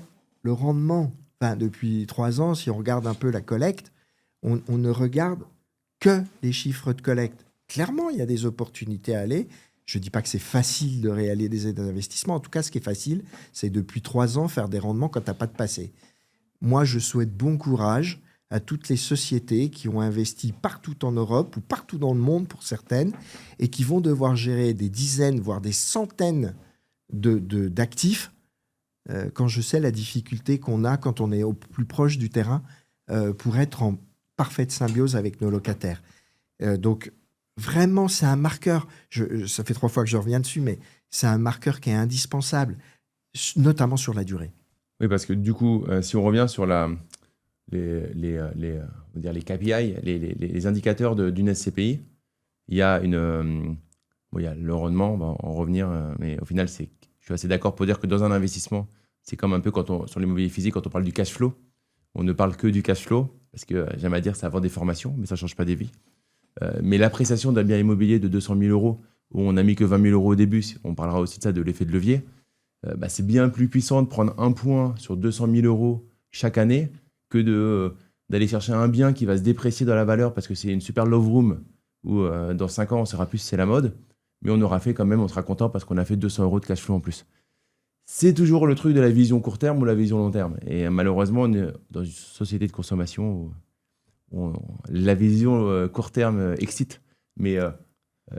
le rendement, depuis 3 ans, si on regarde un peu la collecte, on ne regarde que les chiffres de collecte. Clairement, il y a des opportunités à aller. Je ne dis pas que c'est facile de réaliser des investissements. En tout cas, ce qui est facile, c'est depuis 3 ans faire des rendements quand tu n'as pas de passé. Moi, je souhaite bon courage à toutes les sociétés qui ont investi partout en Europe ou partout dans le monde pour certaines et qui vont devoir gérer des dizaines, voire des centaines d'actifs quand je sais la difficulté qu'on a quand on est au plus proche du terrain pour être en parfaite symbiose avec nos locataires. Donc, vraiment, c'est un marqueur. Ça fait 3 fois que je reviens dessus, mais c'est un marqueur qui est indispensable, notamment sur la durée. Oui, parce que du coup, si on revient sur on va dire les KPI, les indicateurs d'une SCPI, il y a bon, il y a le rendement, on va en revenir, mais au final, je suis assez d'accord pour dire que dans un investissement, c'est comme un peu sur l'immobilier physique, quand on parle du cash flow, on ne parle que du cash flow, parce que j'aime à dire ça vend des formations, mais ça ne change pas des vies. Mais l'appréciation d'un bien immobilier de 200 000 euros, où on n'a mis que 20 000 euros au début, on parlera aussi de ça, de l'effet de levier, c'est bien plus puissant de prendre un point sur 200 000 euros chaque année que d'aller chercher un bien qui va se déprécier dans la valeur parce que c'est une super love room où dans 5 ans, on ne saura plus si c'est la mode, mais on aura fait quand même, on sera content parce qu'on a fait 200 euros de cash flow en plus. C'est toujours le truc de la vision court terme ou la vision long terme. Et malheureusement, on est dans une société de consommation où la vision court terme excite, mais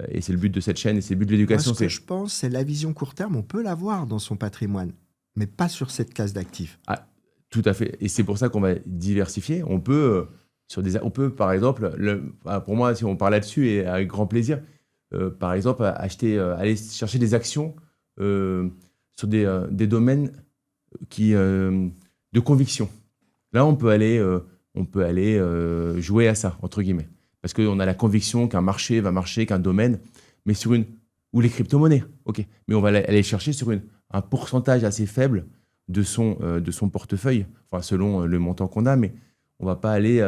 et c'est le but de cette chaîne et c'est le but de l'éducation. Moi, ce que je pense, c'est la vision court terme, on peut l'avoir dans son patrimoine, mais pas sur cette classe d'actifs. Ah, tout à fait. Et c'est pour ça qu'on va diversifier. On peut, par exemple, pour moi, si on parle là-dessus, et avec grand plaisir, par exemple, aller chercher des actions sur des domaines de conviction. Là, on peut aller jouer à ça, entre guillemets. Parce qu'on a la conviction qu'un marché va marcher, qu'un domaine, mais ou les crypto-monnaies, ok. Mais on va aller chercher sur un pourcentage assez faible de son portefeuille, enfin, selon le montant qu'on a, mais on va pas aller.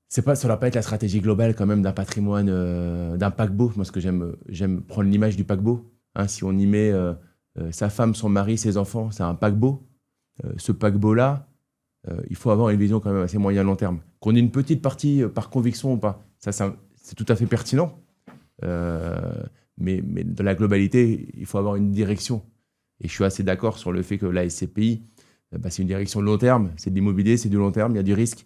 Ça ne va pas être la stratégie globale quand même d'un patrimoine, d'un paquebot. Moi, ce que j'aime prendre l'image du paquebot. Hein, si on y met sa femme, son mari, ses enfants, c'est un paquebot. Ce paquebot-là, il faut avoir une vision quand même assez moyen-long terme. Qu'on ait une petite partie par conviction ou pas, ça, c'est tout à fait pertinent. Mais dans la globalité, il faut avoir une direction. Et je suis assez d'accord sur le fait que la SCPI, c'est une direction long terme. C'est de l'immobilier, c'est du long terme, il y a du risque.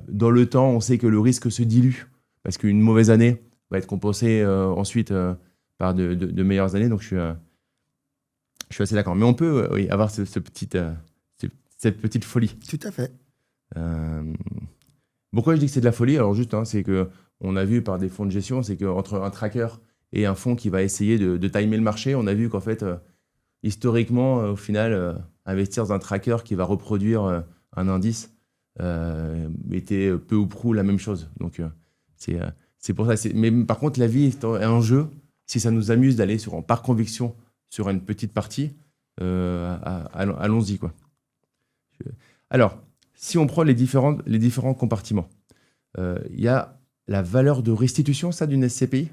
Dans le temps, on sait que le risque se dilue parce qu'une mauvaise année va être compensée ensuite par de meilleures années. Donc, je suis assez d'accord. Mais on peut oui, avoir cette petite folie. Tout à fait. Pourquoi je dis que c'est de la folie? Alors juste, c'est qu'on a vu par des fonds de gestion, c'est qu'entre un tracker et un fonds qui va essayer de timer le marché, on a vu qu'en fait, historiquement, au final, investir dans un tracker qui va reproduire un indice était peu ou prou la même chose. Donc, c'est pour ça. Mais par contre, la vie est un jeu. Si ça nous amuse d'aller par conviction sur une petite partie, allons-y, quoi. Alors, si on prend les différents compartiments, il y a la valeur de restitution, ça, d'une SCPI?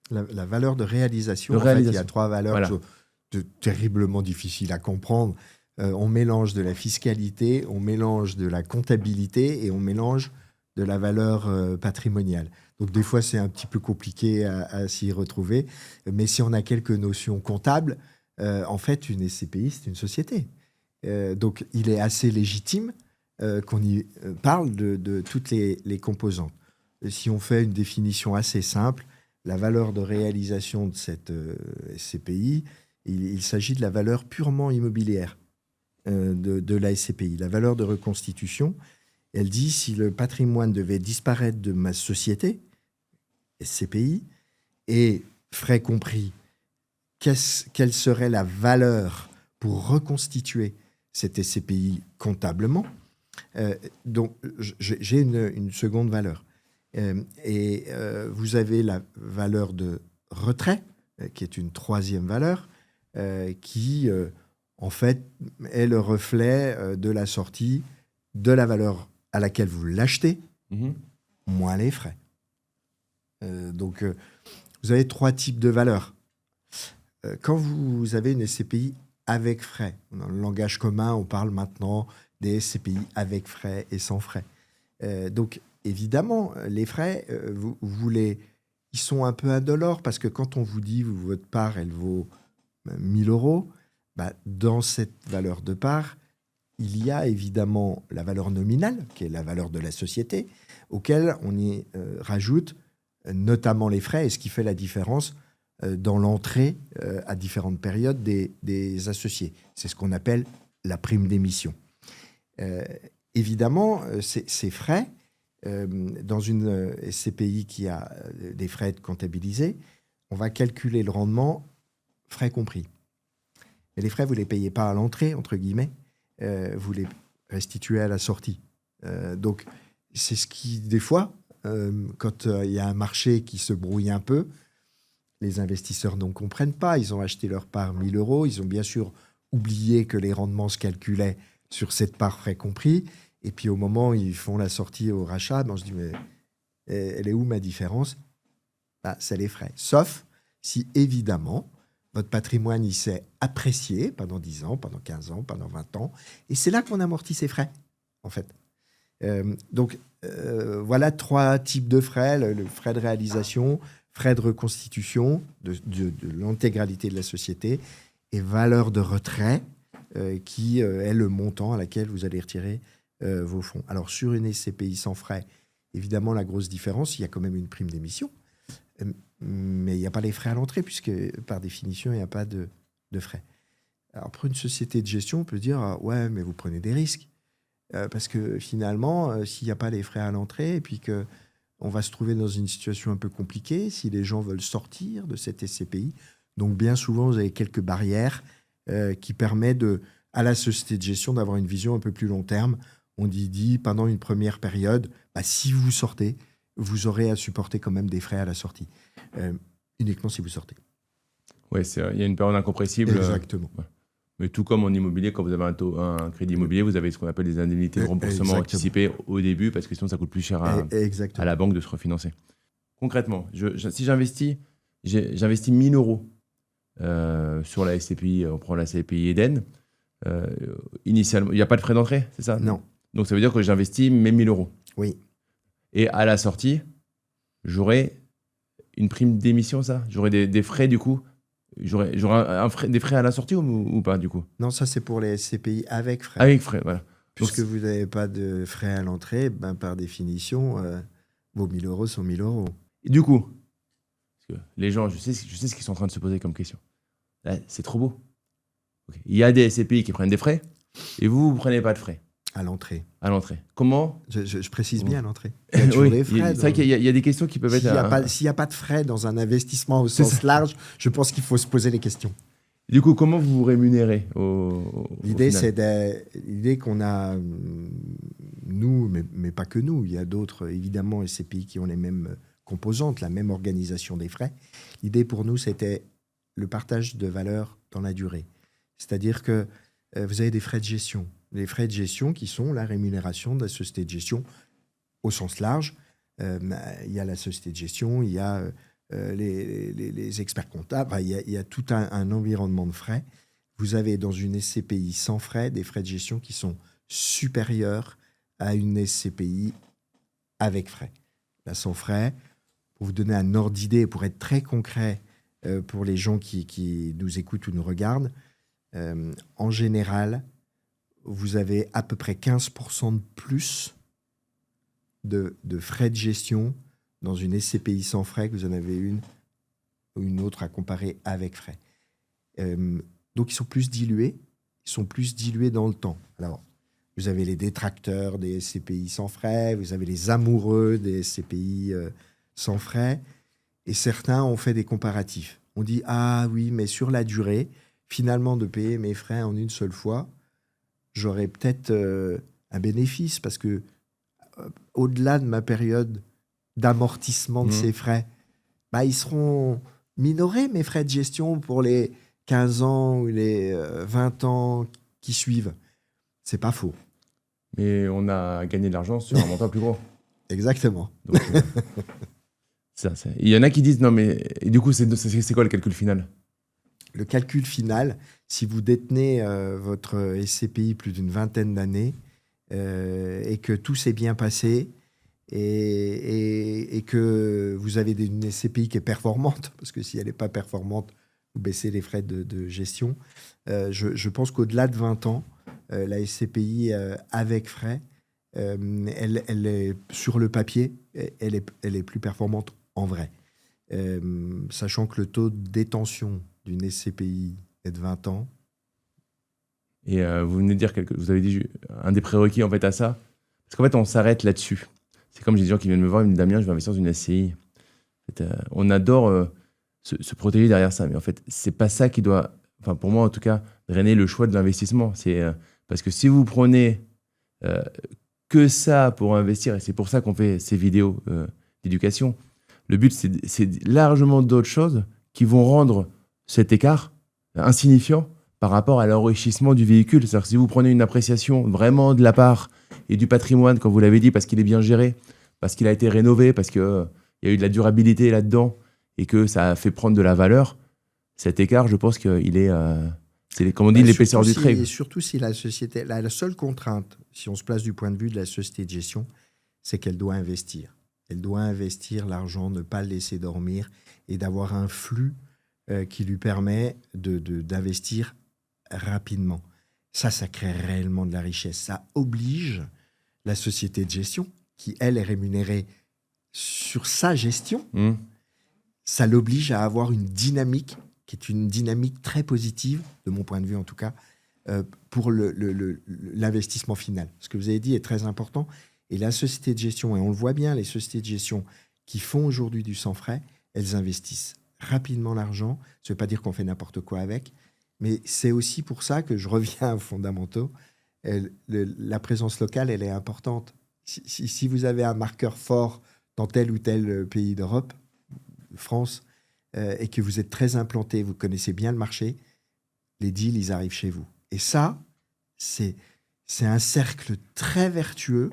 La valeur de réalisation. En fait, il y a 3 valeurs terriblement difficiles à comprendre. On mélange de la fiscalité, on mélange de la comptabilité et on mélange de la valeur patrimoniale. Donc, des fois, c'est un petit peu compliqué à s'y retrouver. Mais si on a quelques notions comptables, en fait, une SCPI, c'est une société. Donc, il est assez légitime qu'on y parle de toutes les composantes. Si on fait une définition assez simple, la valeur de réalisation de cette SCPI, il s'agit de la valeur purement immobilière de la SCPI. La valeur de reconstitution, elle dit si le patrimoine devait disparaître de ma société, SCPI, et frais compris, quelle serait la valeur pour reconstituer cette SCPI comptablement? Donc, j'ai une seconde valeur. Vous avez la valeur de retrait, qui est une 3e valeur, qui, en fait, est le reflet de la sortie de la valeur à laquelle vous l'achetez, moins les frais. Donc, vous avez 3 types de valeurs. Quand vous avez une SCPI avec frais, dans le langage commun, on parle maintenant des SCPI avec frais et sans frais. Donc, évidemment, les frais, ils sont un peu indolores parce que quand on vous dit votre part, elle vaut 1 000 euros, dans cette valeur de part, il y a évidemment la valeur nominale, qui est la valeur de la société, auquel on y rajoute notamment les frais, et ce qui fait la différence dans l'entrée à différentes périodes des associés. C'est ce qu'on appelle la prime d'émission. Évidemment, ces frais, dans une SCPI qui a des frais comptabilisés, on va calculer le rendement, frais compris. Mais les frais, vous ne les payez pas à l'entrée, entre guillemets, vous les restituez à la sortie. Donc, c'est ce qui, des fois, quand il y a un marché qui se brouille un peu, les investisseurs ne comprennent pas. Ils ont acheté leur part 1 000 €. Ils ont bien sûr oublié que les rendements se calculaient sur cette part frais compris. Et puis, au moment où ils font la sortie au rachat, ben, je dis, mais elle est où ma différence? Bah, c'est les frais. Sauf si, évidemment, votre patrimoine il s'est apprécié pendant 10 ans, pendant 15 ans, pendant 20 ans. Et c'est là qu'on amortit ces frais, en fait. Donc, voilà 3 types de frais. Le frais de réalisation, frais de reconstitution de l'intégralité de la société et valeur de retrait qui est le montant à laquelle vous allez retirer vos fonds. Alors, sur une SCPI sans frais, évidemment, la grosse différence, il y a quand même une prime d'émission. Mais il n'y a pas les frais à l'entrée, puisque par définition, il n'y a pas de frais. Alors, pour une société de gestion, on peut dire « Ouais, mais vous prenez des risques. » Parce que finalement, s'il n'y a pas les frais à l'entrée, et puis qu'on va se trouver dans une situation un peu compliquée, si les gens veulent sortir de cette SCPI, donc bien souvent, vous avez quelques barrières qui permettent à la société de gestion d'avoir une vision un peu plus long terme. On dit pendant une première période, bah, si vous sortez, vous aurez à supporter quand même des frais à la sortie. Uniquement si vous sortez. Oui, il y a une période incompressible. Exactement. Ouais. Mais tout comme en immobilier, quand vous avez un crédit immobilier, vous avez ce qu'on appelle des indemnités de remboursement anticipées au début, parce que sinon ça coûte plus cher à la banque de se refinancer. Concrètement, si j'investis 1 000 € sur la SCPI, on prend la SCPI Eden, initialement, il n'y a pas de frais d'entrée, c'est ça? Non. Donc ça veut dire que j'investis mes 1 000 €. Oui. Et à la sortie, j'aurai une prime d'émission, ça? J'aurai des frais, du coup? J'aurai des frais à la sortie ou pas, du coup? Non, ça, c'est pour les SCPI avec frais. Avec frais, voilà. Puisque vous n'avez pas de frais à l'entrée, ben, par définition, vos 1 000 € sont 1 000 €. Et du coup, parce que les gens, je sais ce qu'ils sont en train de se poser comme question. Là, c'est trop beau. Okay. Il y a des SCPI qui prennent des frais, et vous ne prenez pas de frais. À l'entrée. À l'entrée. Comment? Je précise bien à l'entrée. Il y a toujours des frais. C'est vrai qu'il y a des questions qui peuvent être... S'il n'y a pas de frais dans un investissement au sens large, je pense qu'il faut se poser les questions. Du coup, comment vous vous rémunérez L'idée qu'on a, nous, mais pas que nous, il y a d'autres, évidemment, SCPI qui ont les mêmes composantes, la même organisation des frais. L'idée pour nous, c'était le partage de valeur dans la durée. C'est-à-dire que vous avez des frais de gestion. Les frais de gestion qui sont la rémunération de la société de gestion au sens large. Il y a la société de gestion, il y a les experts comptables, il y a tout un environnement de frais. Vous avez dans une SCPI sans frais des frais de gestion qui sont supérieurs à une SCPI avec frais. Là, sans frais, pour vous donner un ordre d'idée, pour être très concret pour les gens qui nous écoutent ou nous regardent, en général, vous avez à peu près 15% de plus de frais de gestion dans une SCPI sans frais que vous en avez une ou une autre à comparer avec frais. Donc, ils sont plus dilués. Ils sont plus dilués dans le temps. Alors, vous avez les détracteurs des SCPI sans frais, vous avez les amoureux des SCPI sans frais, et certains ont fait des comparatifs. On dit « Ah oui, mais sur la durée, finalement, de payer mes frais en une seule fois, j'aurais peut-être un bénéfice parce que au-delà de ma période d'amortissement de ces frais, bah, ils seront minorés, mes frais de gestion, pour les 15 ans ou les 20 ans qui suivent. » C'est pas faux. Mais on a gagné de l'argent sur un montant plus gros. Exactement. Donc, il y en a qui disent non, mais et du coup, c'est quoi le calcul final? Le calcul final, si vous détenez votre SCPI plus d'une vingtaine d'années et que tout s'est bien passé et que vous avez une SCPI qui est performante, parce que si elle n'est pas performante, vous baissez les frais de gestion, je pense qu'au-delà de 20 ans, la SCPI avec frais, elle est sur le papier, elle est plus performante en vrai. Sachant que le taux de détention d'une SCPI est de 20 ans. Et vous venez de dire, vous avez dit un des prérequis en fait à ça. Parce qu'en fait, on s'arrête là-dessus. C'est comme j'ai des gens qui viennent me voir, ils me disent Damien, je vais investir dans une SCI. En fait, on adore se protéger derrière ça. Mais en fait, c'est pas ça qui doit, enfin pour moi en tout cas, drainer le choix de l'investissement. C'est parce que si vous prenez que ça pour investir, et c'est pour ça qu'on fait ces vidéos d'éducation, le but c'est largement d'autres choses qui vont rendre cet écart insignifiant par rapport à l'enrichissement du véhicule. C'est-à-dire que si vous prenez une appréciation vraiment de la part et du patrimoine, comme vous l'avez dit, parce qu'il est bien géré, parce qu'il a été rénové, parce qu'il y a eu de la durabilité là-dedans et que ça a fait prendre de la valeur, cet écart, je pense qu'il est, c'est comme on dit, l'épaisseur du trait. Et surtout si la société, la seule contrainte, si on se place du point de vue de la société de gestion, c'est qu'elle doit investir. Elle doit investir l'argent, ne pas le laisser dormir et d'avoir un flux qui lui permet d'investir rapidement. Ça crée réellement de la richesse. Ça oblige la société de gestion, qui, elle, est rémunérée sur sa gestion, ça l'oblige à avoir une dynamique qui est une dynamique très positive, de mon point de vue en tout cas, pour l'investissement final. Ce que vous avez dit est très important. Et la société de gestion, et on le voit bien, les sociétés de gestion qui font aujourd'hui du sans frais, elles investissent rapidement l'argent. Ça ne veut pas dire qu'on fait n'importe quoi avec, mais c'est aussi pour ça que je reviens aux fondamentaux. La présence locale, elle est importante. Si vous avez un marqueur fort dans tel ou tel pays d'Europe, France, et que vous êtes très implanté, vous connaissez bien le marché, les deals, ils arrivent chez vous. Et ça, c'est un cercle très vertueux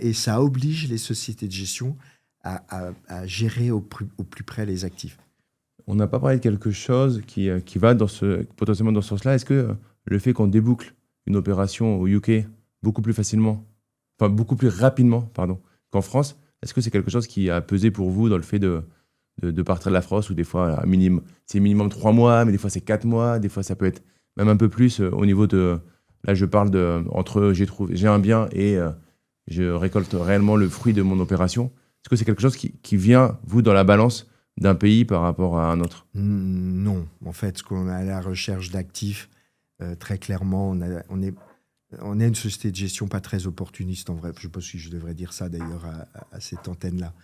et ça oblige les sociétés de gestion à gérer au plus près les actifs. On n'a pas parlé de quelque chose qui va potentiellement dans ce sens-là. Est-ce que le fait qu'on déboucle une opération au UK beaucoup plus rapidement, qu'en France, est-ce que c'est quelque chose qui a pesé pour vous dans le fait de partir de la France, ou des fois, c'est minimum 3 mois, mais des fois c'est 4 mois, des fois ça peut être même un peu plus au niveau de... Là, je parle entre j'ai un bien et je récolte réellement le fruit de mon opération. Est-ce que c'est quelque chose qui vient, vous, dans la balance d'un pays par rapport à un autre? Non. En fait, ce qu'on a à la recherche d'actifs, très clairement, on est une société de gestion pas très opportuniste, en vrai. Je ne sais pas si je devrais dire ça, d'ailleurs, à cette antenne-là.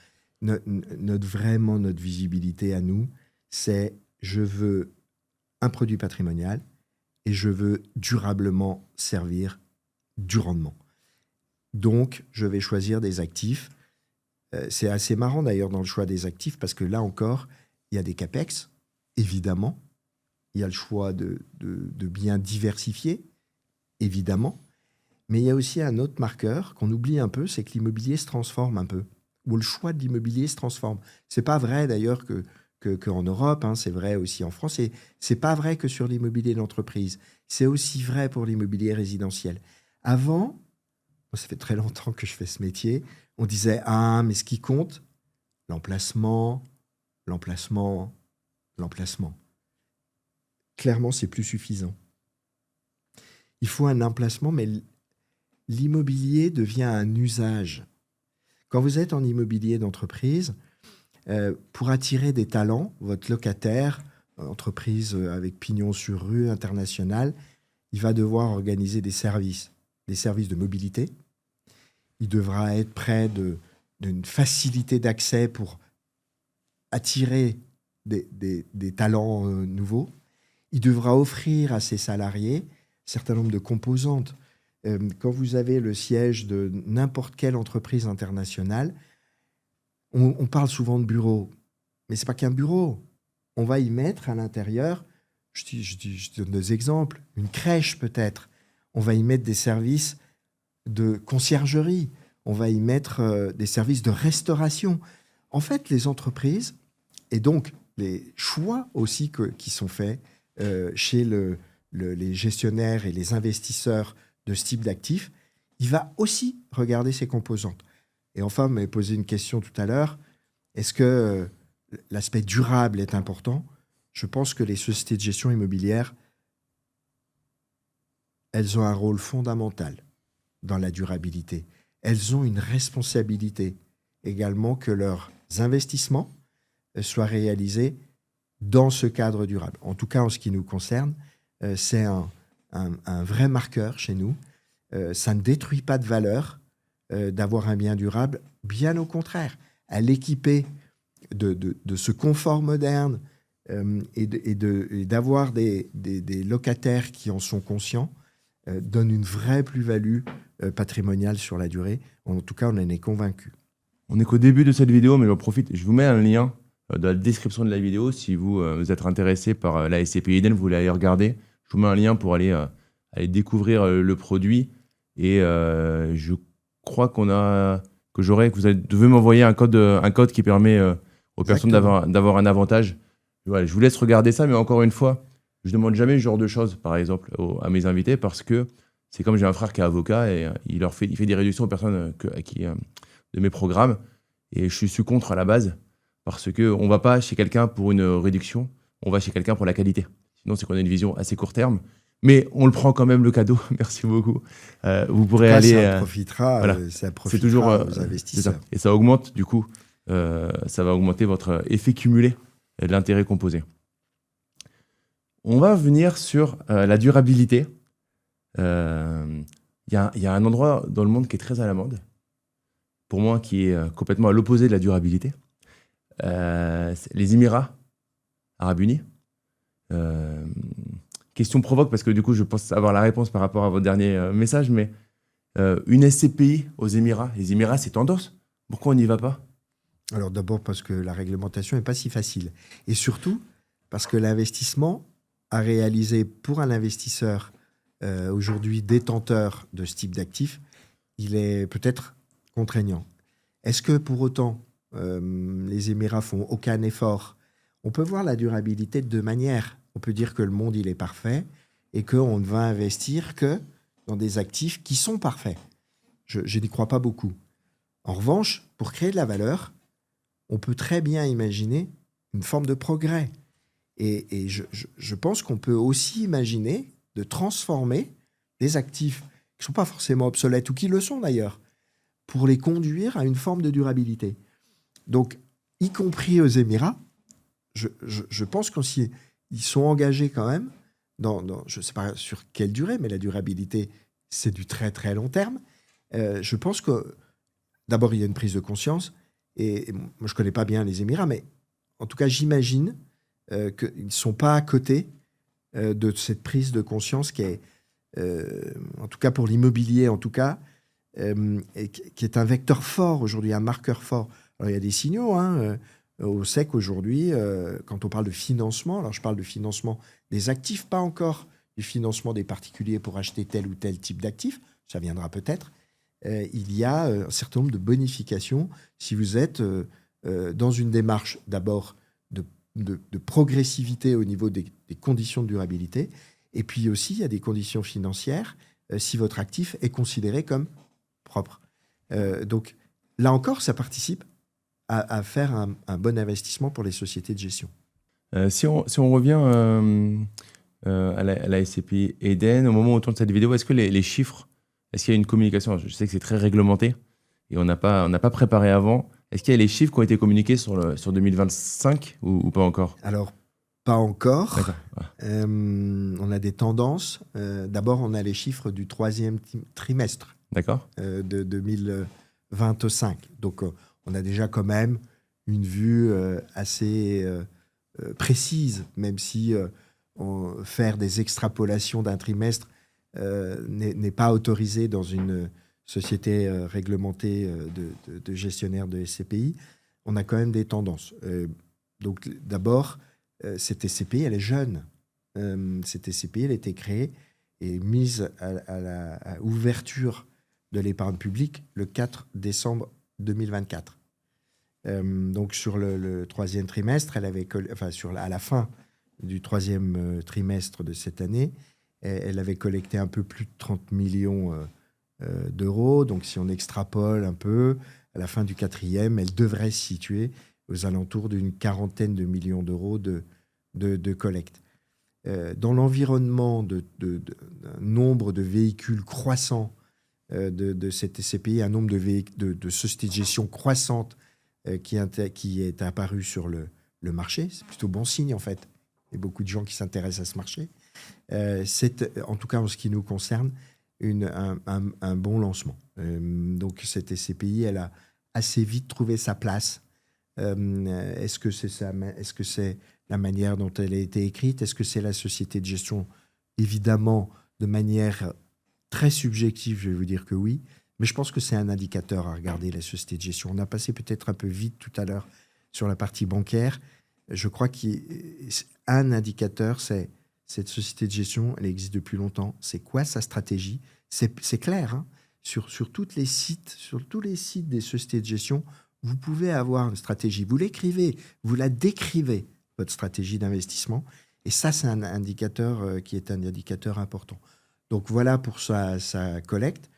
Notre visibilité à nous, c'est je veux un produit patrimonial et je veux durablement servir du rendement. Donc, je vais choisir des actifs. C'est assez marrant d'ailleurs dans le choix des actifs parce que là encore, il y a des CAPEX, évidemment. Il y a le choix de biens diversifiés, évidemment. Mais il y a aussi un autre marqueur qu'on oublie un peu, c'est que l'immobilier se transforme un peu. Ou le choix de l'immobilier se transforme. C'est pas vrai d'ailleurs qu'en Europe, hein, c'est vrai aussi en France. Et c'est pas vrai que sur l'immobilier d'entreprise. C'est aussi vrai pour l'immobilier résidentiel. Avant, ça fait très longtemps que je fais ce métier, on disait « Ah, mais ce qui compte, l'emplacement. » Clairement, c'est plus suffisant. Il faut un emplacement, mais l'immobilier devient un usage. Quand vous êtes en immobilier d'entreprise, pour attirer des talents, votre locataire, entreprise avec pignon sur rue, internationale, il va devoir organiser des services de mobilité. Il devra être près d'une facilité d'accès pour attirer des talents nouveaux. Il devra offrir à ses salariés un certain nombre de composantes. Quand vous avez le siège de n'importe quelle entreprise internationale, on parle souvent de bureau, mais ce n'est pas qu'un bureau. On va y mettre à l'intérieur, je donne des exemples, une crèche peut-être. On va y mettre des services de conciergerie. On va y mettre des services de restauration. En fait, les entreprises, et donc les choix aussi qui sont faits chez les gestionnaires et les investisseurs de ce type d'actifs, il va aussi regarder ces composantes. Et enfin, vous m'avez posé une question tout à l'heure. Est-ce que l'aspect durable est important? Je pense que les sociétés de gestion immobilière elles ont un rôle fondamental dans la durabilité. Elles ont une responsabilité également que leurs investissements soient réalisés dans ce cadre durable. En tout cas, en ce qui nous concerne, c'est un vrai marqueur chez nous. Ça ne détruit pas de valeur d'avoir un bien durable, bien au contraire. À l'équiper de ce confort moderne et d'avoir des locataires qui en sont conscients, donne une vraie plus-value patrimoniale sur la durée. En tout cas, on en est convaincu. On n'est qu'au début de cette vidéo, mais j'en profite. Je vous mets un lien dans la description de la vidéo. Si vous êtes intéressé par la SCPI Eden, vous voulez aller regarder. Je vous mets un lien pour aller découvrir le produit. Et je crois que vous devez m'envoyer un code qui permet aux personnes d'avoir un avantage. Voilà, je vous laisse regarder ça, mais encore une fois, je ne demande jamais ce genre de choses, par exemple, à mes invités, parce que c'est comme j'ai un frère qui est avocat et il fait des réductions aux personnes de mes programmes. Et je suis contre à la base, parce qu'on ne va pas chez quelqu'un pour une réduction, on va chez quelqu'un pour la qualité. Sinon, c'est qu'on a une vision assez court terme. Mais on le prend quand même, le cadeau. Merci beaucoup. Vous pourrez aller... Ça profitera, voilà. Ça profitera c'est toujours, aux investisseurs. Ça. Et ça augmente, du coup, ça va augmenter votre effet cumulé de l'intérêt composé. On va venir sur la durabilité. Il y a un endroit dans le monde qui est très à la mode, pour moi, qui est complètement à l'opposé de la durabilité. C'est les Émirats Arabes Unis. Question provoque, parce que du coup, je pense avoir la réponse par rapport à votre dernier message, mais une SCPI aux Émirats, les Émirats, c'est tendance. Pourquoi on n'y va pas ? Alors d'abord parce que la réglementation n'est pas si facile. Et surtout parce que l'investissement à réaliser pour un investisseur aujourd'hui détenteur de ce type d'actifs, il est peut-être contraignant. Est-ce que pour autant les Émirats font aucun effort ? On peut voir la durabilité de deux manières. On peut dire que le monde il est parfait et qu'on ne va investir que dans des actifs qui sont parfaits. Je n'y crois pas beaucoup. En revanche, pour créer de la valeur, on peut très bien imaginer une forme de progrès. Et je pense qu'on peut aussi imaginer de transformer des actifs qui ne sont pas forcément obsolètes ou qui le sont d'ailleurs, pour les conduire à une forme de durabilité. Donc, y compris aux Émirats, je pense qu'ils sont engagés quand même je ne sais pas sur quelle durée, mais la durabilité, c'est du très très long terme. Je pense que d'abord, il y a une prise de conscience. Et moi, je ne connais pas bien les Émirats, mais en tout cas, j'imagine qu'ils ne sont pas à côté de cette prise de conscience qui est, en tout cas pour l'immobilier, en tout cas, qui est un vecteur fort aujourd'hui, un marqueur fort. Alors, il y a des signaux. On sait qu'aujourd'hui, quand on parle de financement, alors je parle de financement des actifs, pas encore du financement des particuliers pour acheter tel ou tel type d'actifs, ça viendra peut-être. Il y a un certain nombre de bonifications si vous êtes dans une démarche d'abord de progressivité au niveau des conditions de durabilité, et puis aussi il y a des conditions financières si votre actif est considéré comme propre. Donc là encore, ça participe à faire un bon investissement pour les sociétés de gestion. Si on revient à la SCPI Eden, au moment où on tourne cette vidéo, est-ce que les chiffres, est-ce qu'il y a une communication ? Je sais que c'est très réglementé et on n'a pas préparé avant. Est-ce qu'il y a les chiffres qui ont été communiqués sur 2025 ou pas encore ? Alors, pas encore. D'accord. On a des tendances. D'abord, on a les chiffres du troisième trimestre de 2025. Donc, on a déjà quand même une vue assez précise, même si faire des extrapolations d'un trimestre n'est pas autorisé dans une société réglementée de gestionnaire de SCPI. On a quand même des tendances. Donc d'abord, cette SCPI, elle est jeune. Cette SCPI, elle a été créée et mise à ouverture de l'épargne publique le 4 décembre 2024. Donc sur le troisième trimestre, à la fin du troisième trimestre de cette année, elle avait collecté un peu plus de 30 millions d'euros. Donc si on extrapole un peu, à la fin du quatrième, elle devrait se situer aux alentours d'une quarantaine de millions d'euros de collecte. dans l'environnement d'un nombre de véhicules croissants de cette SCPI, un nombre de sociétés de gestion croissantes qui est apparu sur le marché. C'est plutôt bon signe, en fait. Il y a beaucoup de gens qui s'intéressent à ce marché. C'est, en tout cas, en ce qui nous concerne, un bon lancement. Donc, cette SCPI, elle a assez vite trouvé sa place. Est-ce que c'est la manière dont elle a été écrite? Est-ce que c'est la société de gestion? Évidemment, de manière très subjective, je vais vous dire que oui. Mais je pense que c'est un indicateur à regarder, la société de gestion. On a passé peut-être un peu vite tout à l'heure sur la partie bancaire. Je crois qu'un indicateur, c'est cette société de gestion, elle existe depuis longtemps. C'est quoi sa stratégie? C'est clair, hein. Sur tous les sites des sociétés de gestion, vous pouvez avoir une stratégie. Vous l'écrivez, vous la décrivez, votre stratégie d'investissement. Et ça, c'est un indicateur qui est un indicateur important. Donc voilà pour sa collecte.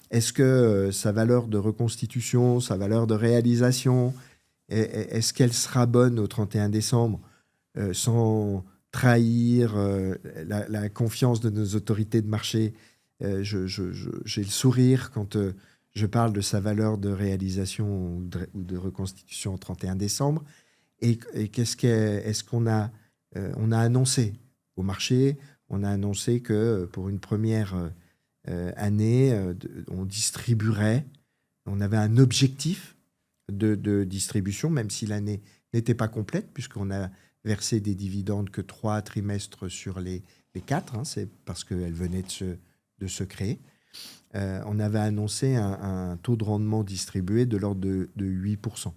Est-ce que sa valeur de reconstitution, sa valeur de réalisation, est-ce qu'elle sera bonne au 31 décembre sans trahir la confiance de nos autorités de marché? J'ai le sourire quand je parle de sa valeur de réalisation ou de reconstitution au 31 décembre. Et est-ce qu'on a annoncé au marché, on a annoncé que pour une première année, on distribuerait, on avait un objectif de distribution, même si l'année n'était pas complète, puisqu'on a versé des dividendes que 3 trimestres sur les 4, hein, c'est parce qu'elle venait de se créer. On avait annoncé un taux de rendement distribué de l'ordre de 8%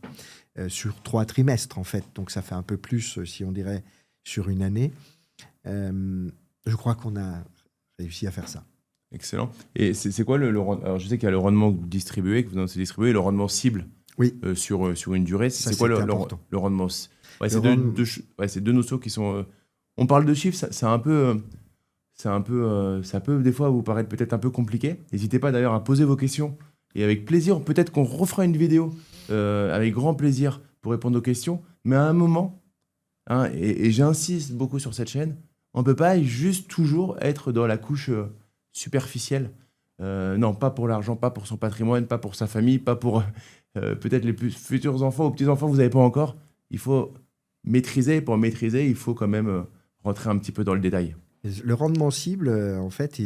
sur 3 trimestres, en fait. Donc, ça fait un peu plus, si on dirait, sur une année. Je crois qu'on a réussi à faire ça. Excellent. Et c'est quoi le rendement? Alors, je sais qu'il y a le rendement distribué, que vous annoncez distribué, et le rendement cible sur une durée. C'est quoi le rendement? Ouais, c'est deux notions qui sont... on parle de chiffres, ça peut des fois vous paraître peut-être un peu compliqué. N'hésitez pas d'ailleurs à poser vos questions. Et avec plaisir, peut-être qu'on refera une vidéo avec grand plaisir pour répondre aux questions. Mais à un moment, hein, et j'insiste beaucoup sur cette chaîne, on ne peut pas juste toujours être dans la couche superficielle. Non, pas pour l'argent, pas pour son patrimoine, pas pour sa famille, pas pour peut-être les futurs enfants ou petits-enfants que vous n'avez pas encore. Il faut maîtriser. Pour maîtriser, il faut quand même rentrer un petit peu dans le détail. Le rendement cible, en fait,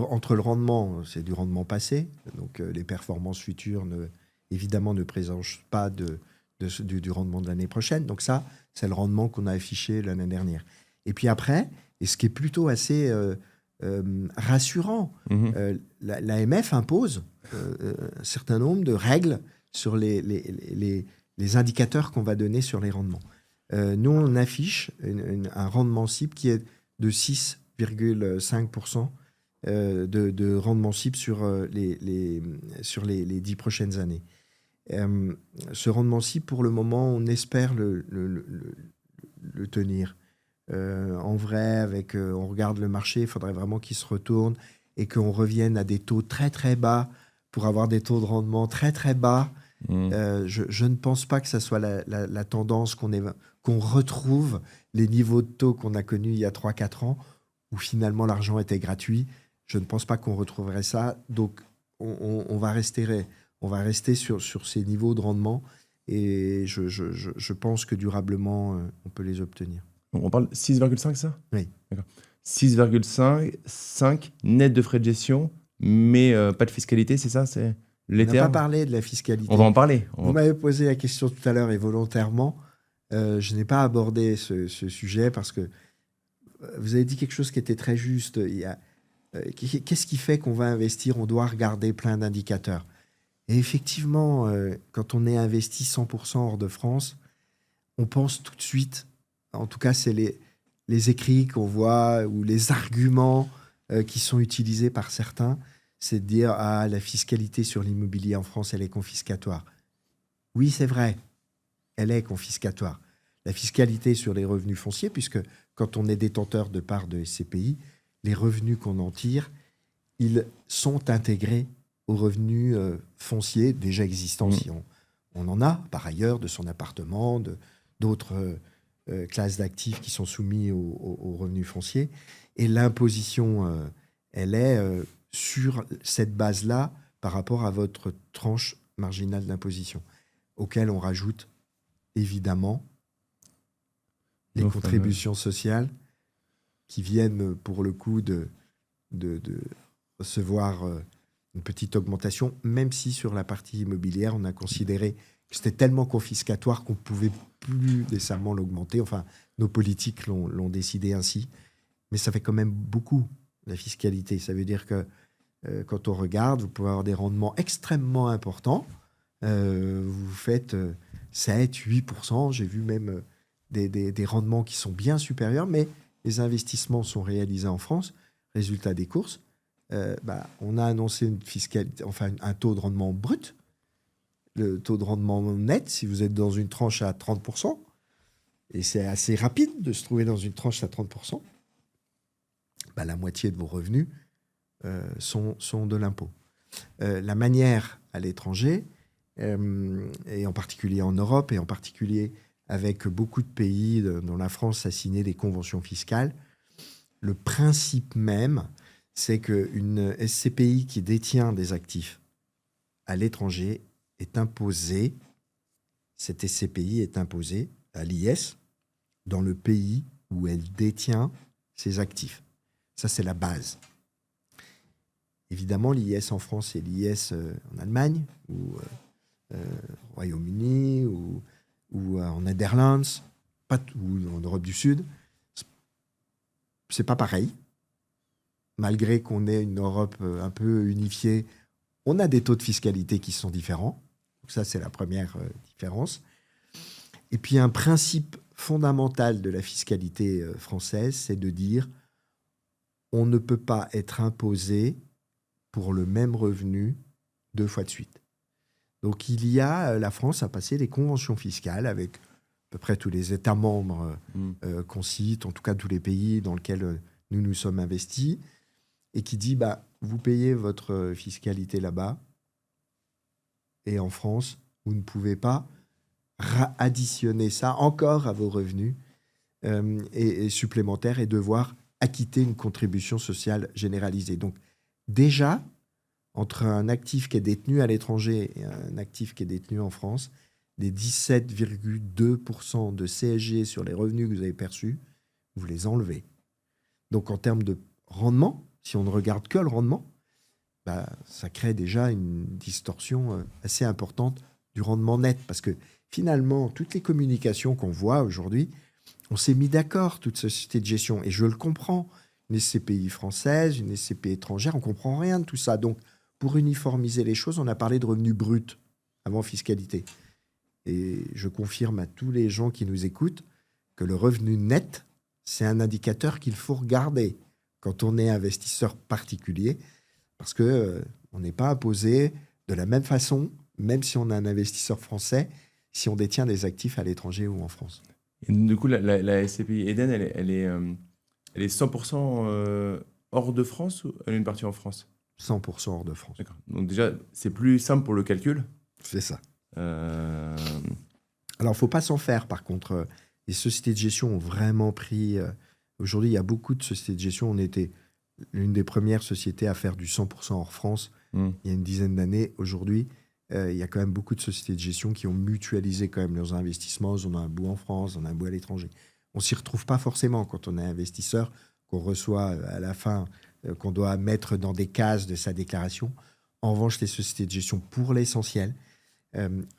entre le rendement, c'est du rendement passé, donc les performances futures, évidemment, ne présentent pas du rendement de l'année prochaine. Donc ça, c'est le rendement qu'on a affiché l'année dernière. Et puis après, et ce qui est plutôt assez rassurant, l'AMF impose un certain nombre de règles sur les indicateurs qu'on va donner sur les rendements. Nous, on affiche un rendement cible qui est de 6,5% de rendement cible sur les 10 prochaines années. Ce rendement cible, pour le moment, on espère le tenir. En vrai, on regarde le marché, il faudrait vraiment qu'il se retourne et qu'on revienne à des taux très très bas pour avoir des taux de rendement très très bas. Je ne pense pas que ça soit la tendance qu'on retrouve les niveaux de taux qu'on a connus il y a 3-4 ans, où finalement l'argent était gratuit. Je ne pense pas qu'on retrouverait ça. Donc, on va rester sur ces niveaux de rendement et je pense que durablement, on peut les obtenir. On parle 6,5, ça? Oui. D'accord. 6,5 net de frais de gestion, mais pas de fiscalité, c'est ça? C'est les termes? On n'a pas parlé de la fiscalité. On va en parler. Vous m'avez posé la question tout à l'heure et volontairement, je n'ai pas abordé ce sujet parce que vous avez dit quelque chose qui était très juste. Qu'est-ce qui fait qu'on va investir? On doit regarder plein d'indicateurs. Et effectivement, quand on est investi 100% hors de France, on pense tout de suite, en tout cas c'est les écrits qu'on voit ou les arguments qui sont utilisés par certains, c'est de dire « Ah, la fiscalité sur l'immobilier en France, elle est confiscatoire ». Oui, c'est vrai, elle est confiscatoire. La fiscalité sur les revenus fonciers, puisque quand on est détenteur de parts de SCPI, les revenus qu'on en tire, ils sont intégrés aux revenus fonciers déjà existants, si on en a, par ailleurs, de son appartement, d'autres classes d'actifs qui sont soumis au revenu foncier. Et l'imposition, elle est sur cette base-là par rapport à votre tranche marginale d'imposition, auquel on rajoute évidemment les contributions sociales qui viennent pour le coup de recevoir une petite augmentation, même si sur la partie immobilière, on a considéré que c'était tellement confiscatoire qu'on ne pouvait plus décemment l'augmenter. Enfin, nos politiques l'ont décidé ainsi. Mais ça fait quand même beaucoup, la fiscalité. Ça veut dire que quand on regarde, vous pouvez avoir des rendements extrêmement importants. Vous faites 7, 8%. J'ai vu même des rendements qui sont bien supérieurs, mais les investissements sont réalisés en France. Résultat des courses, on a annoncé un taux de rendement brut. Le taux de rendement net, si vous êtes dans une tranche à 30%, et c'est assez rapide de se trouver dans une tranche à 30%, la moitié de vos revenus sont de l'impôt. La manière à l'étranger, et en particulier en Europe, et en particulier avec beaucoup de pays dont la France a signé des conventions fiscales, le principe même, c'est qu'une SCPI qui détient des actifs à l'étranger est imposée, cette SCPI est imposée à l'IS dans le pays où elle détient ses actifs. Ça, c'est la base. Évidemment, l'IS en France et l'IS en Allemagne, ou au Royaume-Uni, ou en Netherlands, ou en Europe du Sud, c'est pas pareil. Malgré qu'on ait une Europe un peu unifiée, on a des taux de fiscalité qui sont différents. Donc ça, c'est la première différence. Et puis, un principe fondamental de la fiscalité française, c'est de dire on ne peut pas être imposé pour le même revenu 2 fois de suite. Donc, la France a passé des conventions fiscales avec à peu près tous les États membres qu'on cite, en tout cas tous les pays dans lesquels nous nous sommes investis, et qui dit vous payez votre fiscalité là-bas, et en France, vous ne pouvez pas additionner ça encore à vos revenus et supplémentaires et devoir acquitter une contribution sociale généralisée. Donc déjà, entre un actif qui est détenu à l'étranger et un actif qui est détenu en France, des 17,2% de CSG sur les revenus que vous avez perçus, vous les enlevez. Donc en termes de rendement, si on ne regarde que le rendement, ça crée déjà une distorsion assez importante du rendement net. Parce que finalement, toutes les communications qu'on voit aujourd'hui, on s'est mis d'accord, toute société de gestion. Et je le comprends. Une SCPI française, une SCPI étrangère, on ne comprend rien de tout ça. Donc, pour uniformiser les choses, on a parlé de revenus bruts avant fiscalité. Et je confirme à tous les gens qui nous écoutent que le revenu net, c'est un indicateur qu'il faut regarder quand on est investisseur particulier, parce qu'on n'est pas imposé de la même façon, même si on est un investisseur français, si on détient des actifs à l'étranger ou en France. Et du coup, la SCPI Eden, elle est 100% hors de France ou elle a une partie en France ? 100% hors de France. D'accord. Donc déjà, c'est plus simple pour le calcul. C'est ça. Alors, il ne faut pas s'en faire, par contre. Les sociétés de gestion ont vraiment pris... Aujourd'hui, il y a beaucoup de sociétés de gestion. On était l'une des premières sociétés à faire du 100% hors France il y a une dizaine d'années. Aujourd'hui, il y a quand même beaucoup de sociétés de gestion qui ont mutualisé quand même leurs investissements. On a un bout en France, on a un bout à l'étranger. On ne s'y retrouve pas forcément quand on est investisseur, qu'on reçoit à la fin, qu'on doit mettre dans des cases de sa déclaration. En revanche, les sociétés de gestion, pour l'essentiel,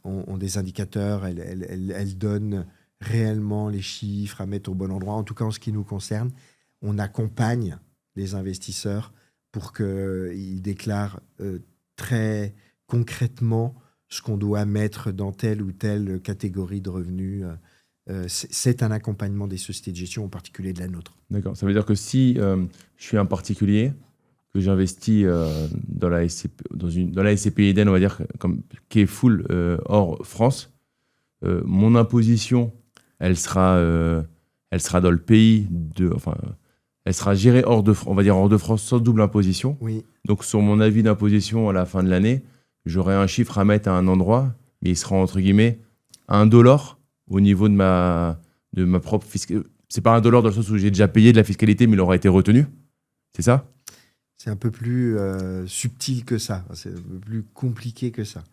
ont des indicateurs. Elles donnent réellement les chiffres à mettre au bon endroit. En tout cas, en ce qui nous concerne, on accompagne les investisseurs pour qu'ils déclarent très concrètement ce qu'on doit mettre dans telle ou telle catégorie de revenus. C'est un accompagnement des sociétés de gestion, en particulier de la nôtre. D'accord. Ça veut dire que si je suis un particulier, que j'investis dans la SCPI Eden, on va dire, qui est full hors France, mon imposition, elle sera dans le pays elle sera gérée hors de France sans double imposition. Oui. Donc sur mon avis d'imposition à la fin de l'année, j'aurai un chiffre à mettre à un endroit, mais il sera entre guillemets $1 au niveau de de ma propre fiscalité. C'est pas indolore dans le sens où j'ai déjà payé de la fiscalité, mais il aura été retenu. C'est ça? C'est un peu plus subtil que ça. C'est un peu plus compliqué que ça.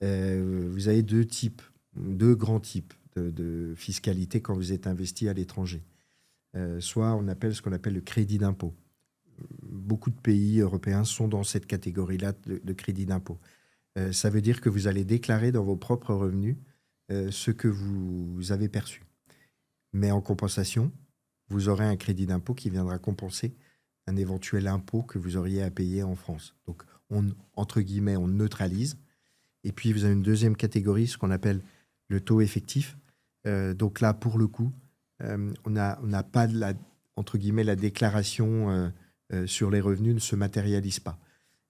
Vous avez deux grands types de fiscalité quand vous êtes investi à l'étranger. Soit on appelle ce qu'on appelle le crédit d'impôt. Beaucoup de pays européens sont dans cette catégorie-là de crédit d'impôt. Ça veut dire que vous allez déclarer dans vos propres revenus ce que vous avez perçu. Mais en compensation, vous aurez un crédit d'impôt qui viendra compenser un éventuel impôt que vous auriez à payer en France. Donc, entre guillemets, on neutralise. Et puis, vous avez une deuxième catégorie, ce qu'on appelle le taux effectif. Donc là, pour le coup, on n'a pas, entre guillemets, la déclaration sur les revenus ne se matérialise pas.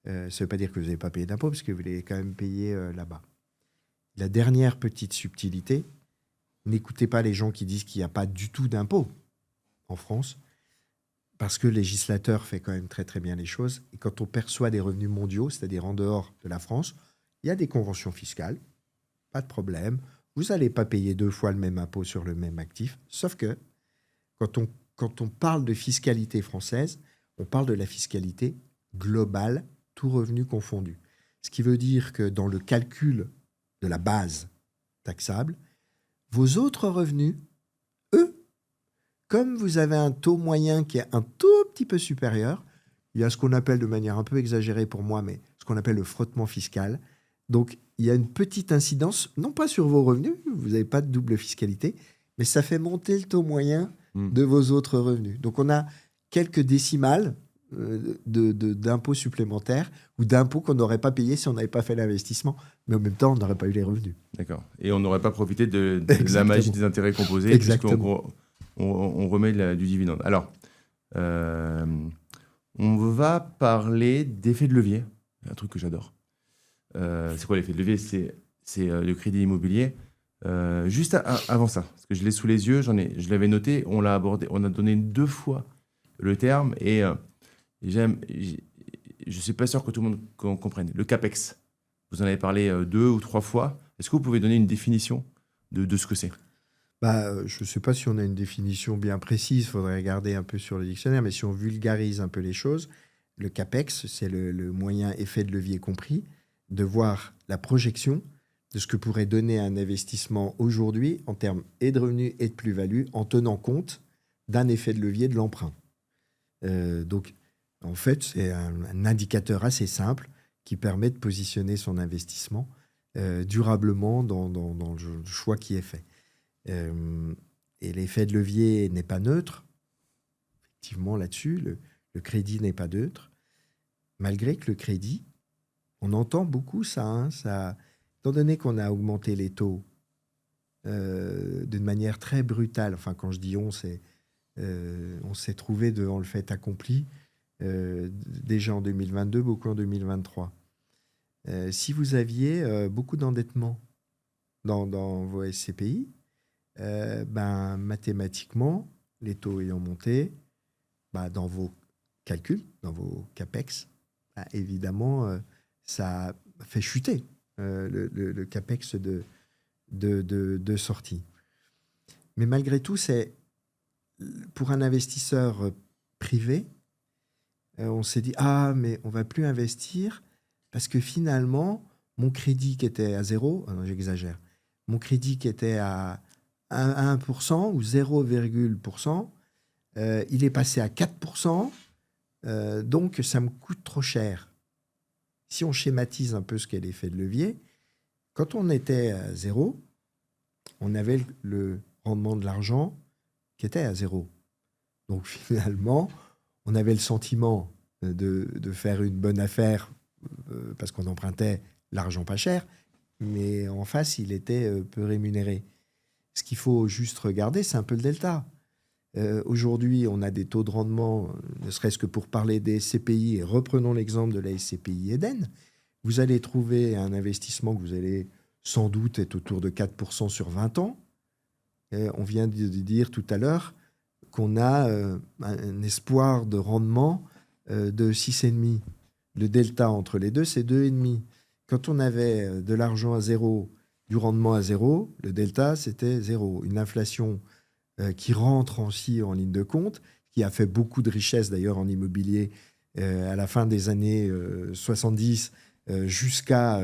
Ça ne veut pas dire que vous n'avez pas payé d'impôt, parce que vous l'avez quand même payé là-bas. La dernière petite subtilité, n'écoutez pas les gens qui disent qu'il n'y a pas du tout d'impôt en France, parce que le législateur fait quand même très très bien les choses. Et quand on perçoit des revenus mondiaux, c'est-à-dire en dehors de la France, il y a des conventions fiscales, pas de problème. Vous n'allez pas payer 2 fois le même impôt sur le même actif. Sauf que quand on parle de fiscalité française, on parle de la fiscalité globale, tout revenu confondu. Ce qui veut dire que dans le calcul de la base taxable, vos autres revenus, eux, comme vous avez un taux moyen qui est un tout petit peu supérieur, il y a ce qu'on appelle de manière un peu exagérée pour moi, mais ce qu'on appelle le frottement fiscal. Donc, il y a une petite incidence, non pas sur vos revenus, vous n'avez pas de double fiscalité, mais ça fait monter le taux moyen de vos autres revenus. Donc, on a quelques décimales d'impôts supplémentaires ou d'impôts qu'on n'aurait pas payés si on n'avait pas fait l'investissement, mais en même temps, on n'aurait pas eu les revenus. D'accord. Et on n'aurait pas profité de la magie des intérêts composés, puisqu'on on remet du dividende. Alors, on va parler d'effet de levier, un truc que j'adore. C'est quoi l'effet de levier? C'est le crédit immobilier. Juste avant ça, parce que je l'ai sous les yeux, je l'avais noté, on l'a abordé, on a donné 2 fois le terme, et je ne suis pas sûr que tout le monde comprenne. Le CAPEX, vous en avez parlé 2 ou 3 fois. Est-ce que vous pouvez donner une définition de ce que c'est? Je ne sais pas si on a une définition bien précise, il faudrait regarder un peu sur le dictionnaire, mais si on vulgarise un peu les choses, le CAPEX, c'est le moyen effet de levier compris, de voir la projection de ce que pourrait donner un investissement aujourd'hui en termes et de revenus et de plus-value, en tenant compte d'un effet de levier de l'emprunt. Donc, en fait, c'est un indicateur assez simple qui permet de positionner son investissement durablement dans le choix qui est fait. Et l'effet de levier n'est pas neutre. Effectivement, là-dessus, le crédit n'est pas neutre. Malgré que le crédit, on entend beaucoup ça, étant donné qu'on a augmenté les taux d'une manière très brutale, enfin quand je dis on s'est trouvé devant le fait accompli déjà en 2022, beaucoup en 2023. Si vous aviez beaucoup d'endettement dans vos SCPI, mathématiquement, les taux ayant monté, dans vos calculs, dans vos CAPEX, évidemment, ça fait chuter le CAPEX de sortie. Mais malgré tout, c'est pour un investisseur privé, on s'est dit, mais on ne va plus investir parce que finalement, mon crédit qui était à 0, non, j'exagère, mon crédit qui était à 1% ou 0,%, il est passé à 4%, donc ça me coûte trop cher. Si on schématise un peu ce qu'est l'effet de levier, quand on était à 0, on avait le rendement de l'argent qui était à 0. Donc finalement, on avait le sentiment de faire une bonne affaire parce qu'on empruntait l'argent pas cher, mais en face, il était peu rémunéré. Ce qu'il faut juste regarder, c'est un peu le delta. Aujourd'hui, on a des taux de rendement, ne serait-ce que pour parler des SCPI, et reprenons l'exemple de la SCPI Eden, vous allez trouver un investissement que vous allez sans doute être autour de 4% sur 20 ans. On vient de dire tout à l'heure qu'on a un espoir de rendement de 6,5. Le delta entre les deux, c'est 2,5. Quand on avait de l'argent à 0, du rendement à 0, le delta, c'était 0. Une inflation qui rentre aussi en ligne de compte, qui a fait beaucoup de richesses d'ailleurs en immobilier à la fin des années 70 jusqu'à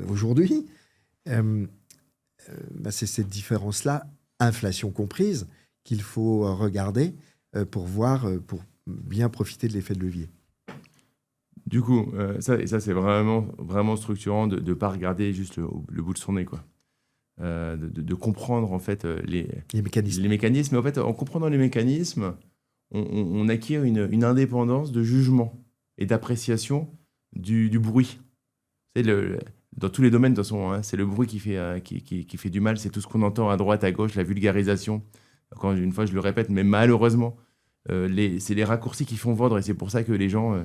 aujourd'hui. C'est cette différence-là, inflation comprise, qu'il faut regarder pour bien profiter de l'effet de levier. Du coup, ça c'est vraiment, vraiment structurant de ne pas regarder juste le bout de son nez, quoi. De comprendre en fait les mécanismes. Mais en fait, en comprenant les mécanismes, on acquiert une indépendance de jugement et d'appréciation du bruit. Dans tous les domaines, de toute façon, hein, c'est le bruit qui fait du mal. C'est tout ce qu'on entend à droite, à gauche, la vulgarisation. Encore une fois, je le répète, mais malheureusement, c'est les raccourcis qui font vendre et c'est pour ça que les gens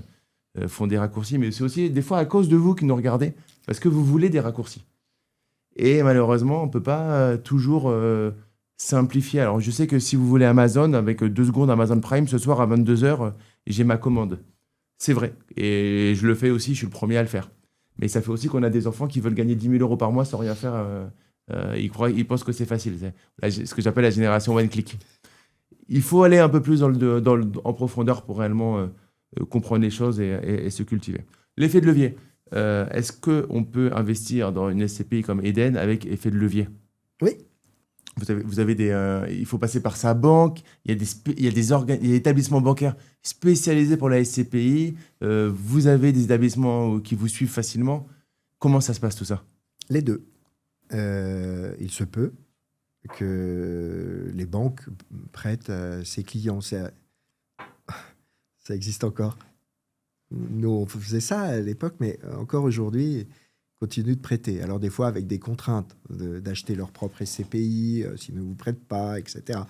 font des raccourcis. Mais c'est aussi des fois à cause de vous qui nous regardez parce que vous voulez des raccourcis. Et malheureusement, on ne peut pas toujours simplifier. Alors, je sais que si vous voulez Amazon, avec 2 secondes Amazon Prime, ce soir à 22h, j'ai ma commande. C'est vrai. Et je le fais aussi, je suis le premier à le faire. Mais ça fait aussi qu'on a des enfants qui veulent gagner 10 000 euros par mois sans rien faire. Ils pensent que c'est facile. C'est ce que j'appelle la génération one click. Il faut aller un peu plus en profondeur pour réellement comprendre les choses et se cultiver. L'effet de levier. Est-ce qu'on peut investir dans une SCPI comme Eden avec effet de levier? Oui. Vous avez il faut passer par sa banque, il y a des établissements bancaires spécialisés pour la SCPI, vous avez des établissements qui vous suivent facilement. Comment ça se passe tout ça? Les deux. Il se peut que les banques prêtent à ses clients. Ça existe encore. Nous, on faisait ça à l'époque, mais encore aujourd'hui, ils continuent de prêter. Alors, des fois, avec des contraintes d'acheter leur propre SCPI, s'ils ne vous prêtent pas, etc.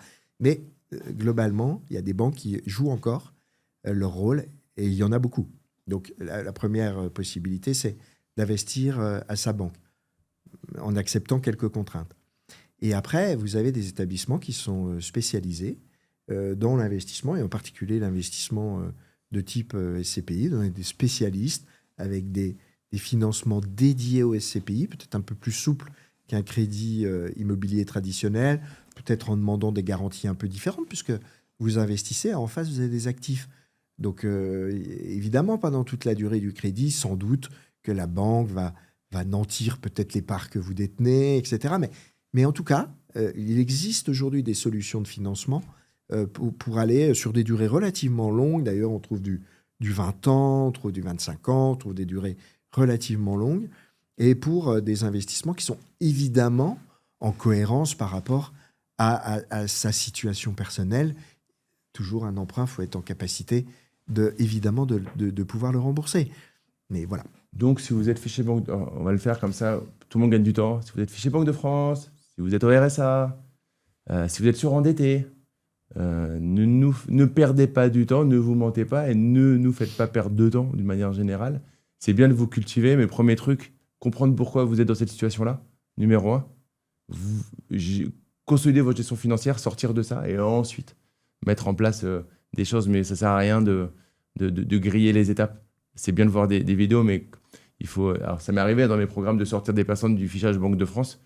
Mais globalement, il y a des banques qui jouent encore leur rôle, et il y en a beaucoup. Donc, la première possibilité, c'est d'investir à sa banque, en acceptant quelques contraintes. Et après, vous avez des établissements qui sont spécialisés dans l'investissement, et en particulier l'investissement de type SCPI, donc des spécialistes avec des financements dédiés au SCPI, peut-être un peu plus souples qu'un crédit immobilier traditionnel, peut-être en demandant des garanties un peu différentes, puisque vous investissez, en face, vous avez des actifs. Donc, évidemment, pendant toute la durée du crédit, sans doute que la banque va nantir peut-être les parts que vous détenez, etc. Mais en tout cas, il existe aujourd'hui des solutions de financement pour aller sur des durées relativement longues. D'ailleurs, on trouve du 20 ans, on trouve du 25 ans, on trouve des durées relativement longues, et pour des investissements qui sont évidemment en cohérence par rapport à sa situation personnelle. Toujours un emprunt, il faut être en capacité évidemment de pouvoir le rembourser. Mais voilà. Donc, si vous êtes fiché Banque... On va le faire comme ça, tout le monde gagne du temps. Si vous êtes fiché Banque de France, si vous êtes au RSA, si vous êtes surendetté, ne perdez pas du temps, ne vous mentez pas et ne nous faites pas perdre de temps d'une manière générale. C'est bien de vous cultiver, mais premier truc, comprendre pourquoi vous êtes dans cette situation-là. Numéro 1, consolider votre gestion financière, sortir de ça et ensuite mettre en place des choses. Mais ça ne sert à rien de griller les étapes. C'est bien de voir des vidéos, mais il faut... Alors, ça m'est arrivé dans mes programmes de sortir des personnes du fichage Banque de France.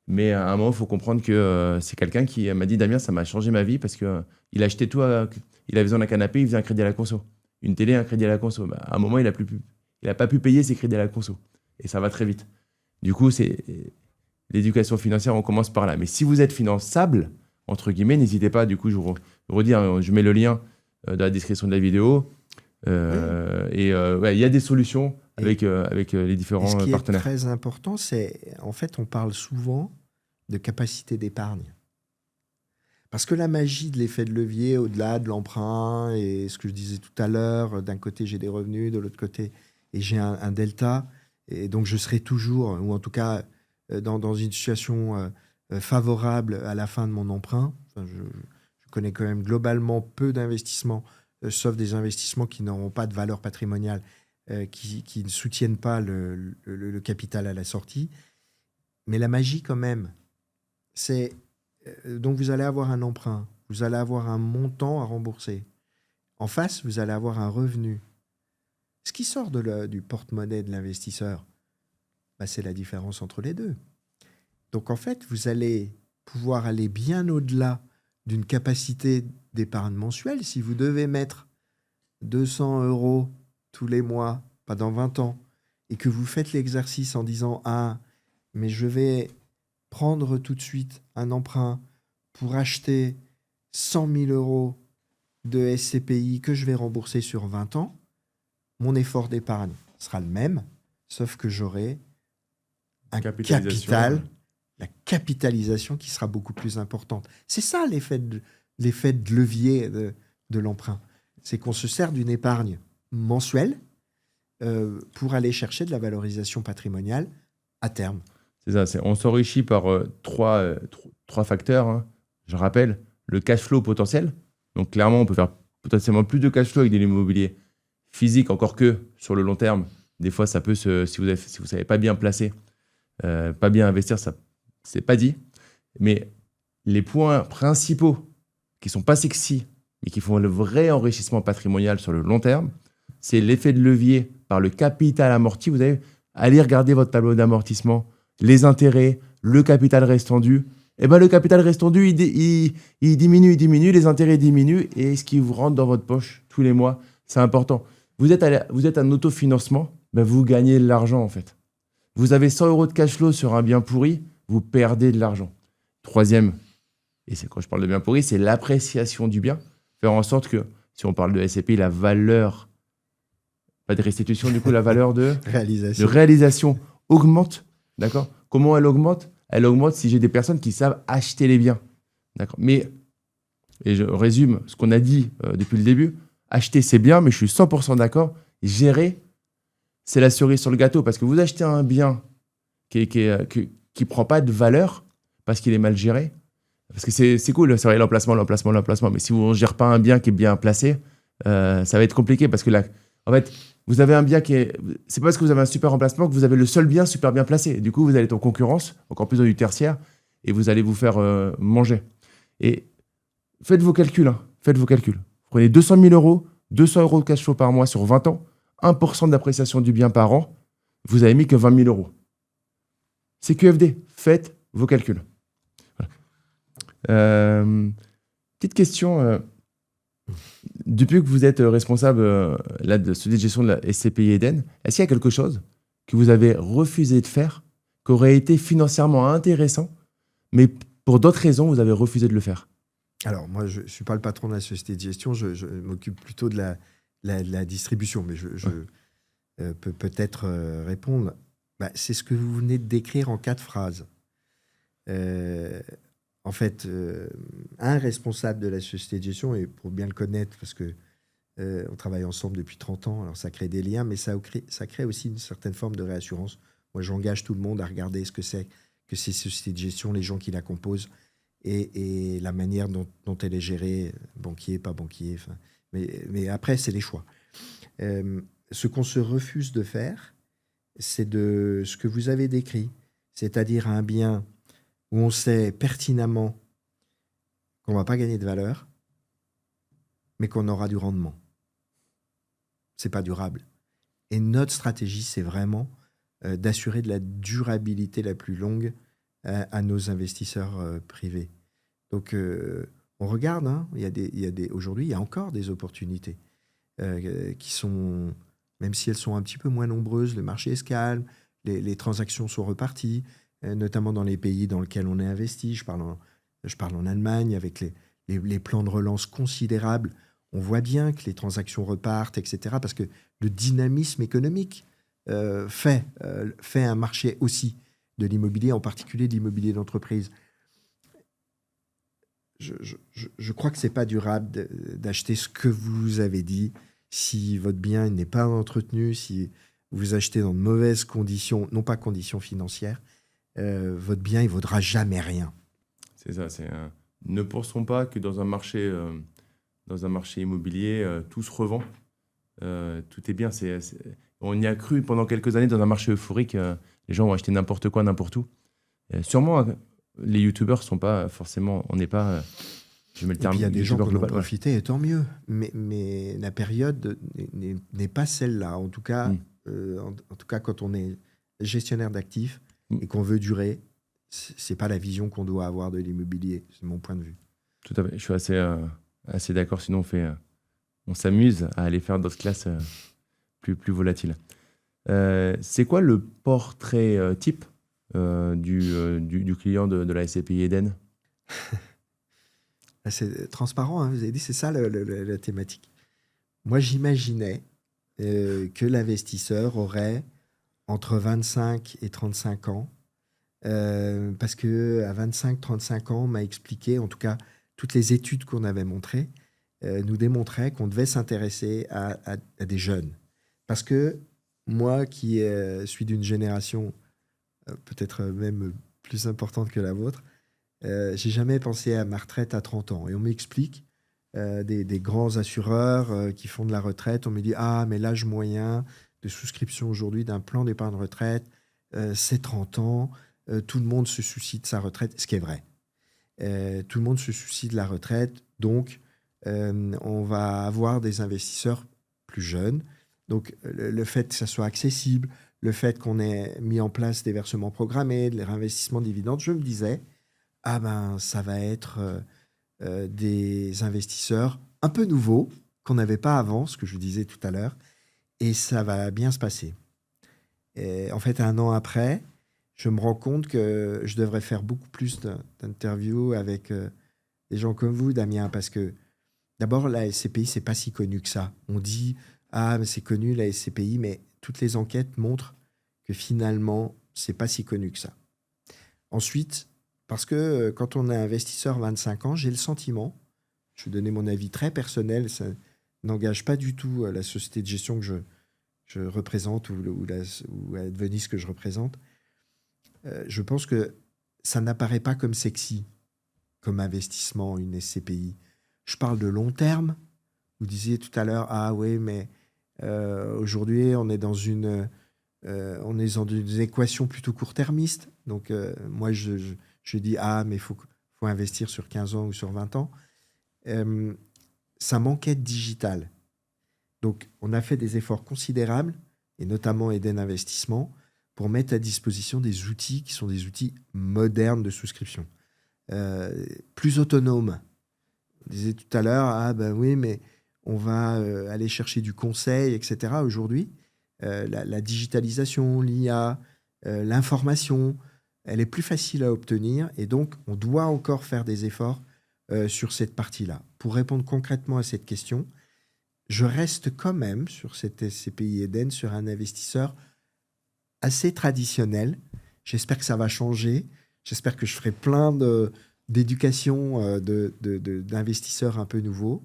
Mais à un moment, il faut comprendre que c'est quelqu'un qui m'a dit « Damien, ça m'a changé ma vie parce qu'il a acheté tout, il avait besoin d'un canapé, il faisait un crédit à la conso. Une télé, un crédit à la conso. » À un moment, il n'a pas pu payer ses crédits à la conso. Et ça va très vite. Du coup, c'est l'éducation financière, on commence par là. Mais si vous êtes finançable, entre guillemets, n'hésitez pas. Du coup, je vous redis, hein, je mets le lien dans la description de la vidéo. Et il y a des solutions avec les différents partenaires. Ce qui est très important, c'est, en fait, on parle souvent de capacité d'épargne. Parce que la magie de l'effet de levier, au-delà de l'emprunt, et ce que je disais tout à l'heure, d'un côté j'ai des revenus, de l'autre côté, et j'ai un delta, et donc je serai toujours, ou en tout cas dans une situation favorable à la fin de mon emprunt. Enfin, je connais quand même globalement peu d'investissements, sauf des investissements qui n'auront pas de valeur patrimoniale, qui ne soutiennent pas le capital à la sortie. Mais la magie quand même, c'est... Donc vous allez avoir un emprunt, vous allez avoir un montant à rembourser. En face, vous allez avoir un revenu. Ce qui sort du porte-monnaie de l'investisseur, c'est la différence entre les deux. Donc en fait, vous allez pouvoir aller bien au-delà d'une capacité d'épargne mensuelle. Si vous devez mettre 200 € tous les mois, pas dans 20 ans, et que vous faites l'exercice en disant « Ah, mais je vais prendre tout de suite un emprunt pour acheter 100 000 € de SCPI que je vais rembourser sur 20 ans, mon effort d'épargne sera le même, sauf que j'aurai un capital, la capitalisation qui sera beaucoup plus importante. C'est ça l'effet de levier de l'emprunt. C'est qu'on se sert d'une épargne mensuelle pour aller chercher de la valorisation patrimoniale à terme. C'est ça, on s'enrichit par trois facteurs, hein. Je rappelle, le cash flow potentiel. Donc clairement, on peut faire potentiellement plus de cash flow avec de l'immobilier physique, encore que sur le long terme, des fois, ça peut si vous ne savez pas bien placer, pas bien investir, ça c'est pas dit. Mais les points principaux qui sont pas sexy, mais qui font le vrai enrichissement patrimonial sur le long terme, c'est l'effet de levier par le capital amorti. Vous avez allez regarder votre tableau d'amortissement, les intérêts, le capital restendu. Et ben le capital restendu, il diminue, les intérêts diminuent, et ce qui vous rentre dans votre poche tous les mois, c'est important. Vous êtes un autofinancement, ben vous gagnez de l'argent en fait. Vous avez 100 € de cash flow sur un bien pourri, vous perdez de l'argent. Troisième, et c'est quand je parle de bien pourri, c'est l'appréciation du bien. Faire en sorte que, si on parle de SCPI, la valeur, pas de restitution, du coup, la valeur de réalisation augmente. D'accord ? Comment elle augmente ? Elle augmente si j'ai des personnes qui savent acheter les biens. D'accord ? Mais, et je résume ce qu'on a dit depuis le début, acheter c'est bien, mais je suis 100% d'accord. Gérer, c'est la cerise sur le gâteau. Parce que vous achetez un bien qui prend pas de valeur parce qu'il est mal géré. Parce que c'est cool, c'est vrai, l'emplacement. Mais si vous ne gérez pas un bien qui est bien placé, ça va être compliqué. Parce que là, en fait, vous avez un bien qui est... C'est pas parce que vous avez un super emplacement que vous avez le seul bien super bien placé. Du coup, vous allez être en concurrence, encore plus dans du tertiaire, et vous allez vous faire manger. Et faites vos calculs. Hein. Faites vos calculs. Prenez 200 000 €, 200 € de cash flow par mois sur 20 ans, 1% d'appréciation du bien par an, vous avez mis que 20 000 €. C'est QFD. Faites vos calculs. Voilà. Petite question. Depuis que vous êtes responsable là, de société de gestion de la SCPI Eden, est-ce qu'il y a quelque chose que vous avez refusé de faire, qui aurait été financièrement intéressant, mais pour d'autres raisons, vous avez refusé de le faire ? Alors, moi, je ne suis pas le patron de la société de gestion, je m'occupe plutôt de la distribution, mais je peux peut-être répondre. C'est ce que vous venez de décrire en 4 phrases. En fait, un responsable de la société de gestion, et pour bien le connaître, parce que on travaille ensemble depuis 30 ans, alors ça crée des liens, mais ça crée aussi une certaine forme de réassurance. Moi, j'engage tout le monde à regarder ce que c'est que ces sociétés de gestion, les gens qui la composent, et la manière dont elle est gérée, banquier, pas banquier. Mais après, c'est les choix. Ce qu'on se refuse de faire, c'est de ce que vous avez décrit, c'est-à-dire un bien où on sait pertinemment qu'on ne va pas gagner de valeur, mais qu'on aura du rendement. Ce n'est pas durable. Et notre stratégie, c'est vraiment d'assurer de la durabilité la plus longue à nos investisseurs privés. Donc, on regarde, hein, aujourd'hui, il y a encore des opportunités qui sont, même si elles sont un petit peu moins nombreuses, le marché est calme, les transactions sont reparties, notamment dans les pays dans lesquels on est investi. Je parle en Allemagne, avec les plans de relance considérables. On voit bien que les transactions repartent, etc., parce que le dynamisme économique fait un marché aussi de l'immobilier, en particulier de l'immobilier d'entreprise. Je crois que ce n'est pas durable d'acheter ce que vous avez dit si votre bien n'est pas entretenu, si vous achetez dans de mauvaises conditions, non pas conditions financières, votre bien, il ne vaudra jamais rien. C'est ça. Ne pensons pas que dans un marché immobilier, tout se revend. Tout est bien. On y a cru pendant quelques années dans un marché euphorique. Les gens ont acheté n'importe quoi, n'importe où. Sûrement, les youtubeurs sont pas forcément... On n'est pas... je mets le terme. Il y a des gens qui en ont profité, ouais. Et tant mieux. Mais la période n'est pas celle-là. En tout cas, en tout cas, quand on est gestionnaire d'actifs et qu'on veut durer, c'est pas la vision qu'on doit avoir de l'immobilier. C'est mon point de vue. Tout à fait. Je suis assez d'accord. Sinon, on s'amuse à aller faire d'autres classes plus volatiles. C'est quoi le portrait type du client de la SCPI Eden? C'est transparent, hein, vous avez dit, c'est ça la thématique. Moi, j'imaginais que l'investisseur aurait entre 25 et 35 ans, parce qu'à 25-35 ans, on m'a expliqué, en tout cas, toutes les études qu'on avait montrées, nous démontraient qu'on devait s'intéresser à des jeunes. Parce que moi, qui suis d'une génération peut-être même plus importante que la vôtre, j'ai jamais pensé à ma retraite à 30 ans. Et on m'explique, des grands assureurs qui font de la retraite, on me dit « Ah, mais l'âge moyen de souscription aujourd'hui d'un plan d'épargne retraite, c'est 30 ans. Tout le monde se soucie de sa retraite. » Ce qui est vrai. Tout le monde se soucie de la retraite. Donc, on va avoir des investisseurs plus jeunes. Donc, le fait que ça soit accessible, le fait qu'on ait mis en place des versements programmés, des réinvestissements de dividendes, je me disais, ah ben, ça va être des investisseurs un peu nouveaux, qu'on n'avait pas avant, ce que je vous disais tout à l'heure, et ça va bien se passer. Et en fait, 1 an après, je me rends compte que je devrais faire beaucoup plus d'interviews avec des gens comme vous, Damien, parce que d'abord, la SCPI, c'est pas si connu que ça. On dit, ah, mais c'est connu, la SCPI, mais toutes les enquêtes montrent que finalement, c'est pas si connu que ça. Ensuite, parce que quand on est investisseur 25 ans, j'ai le sentiment, je vais donner mon avis très personnel, ça n'engage pas du tout la société de gestion que je représente ou Advenis que je représente. Je pense que ça n'apparaît pas comme sexy, comme investissement, une SCPI. Je parle de long terme. Vous disiez tout à l'heure, ah oui, mais aujourd'hui, on est dans une équation plutôt court-termiste. Donc, moi, je dis, ah, mais il faut investir sur 15 ans ou sur 20 ans. Ça manquait de digital. Donc, on a fait des efforts considérables, et notamment Eden Investissement, pour mettre à disposition des outils qui sont des outils modernes de souscription, plus autonomes. On disait tout à l'heure, ah ben oui, mais on va aller chercher du conseil, etc. Aujourd'hui, la digitalisation, l'IA, l'information, elle est plus facile à obtenir, et donc on doit encore faire des efforts sur cette partie-là. Pour répondre concrètement à cette question, je reste quand même sur cette SCPI Eden, sur un investisseur assez traditionnel. J'espère que ça va changer. J'espère que je ferai plein d'éducation d'investisseurs un peu nouveaux.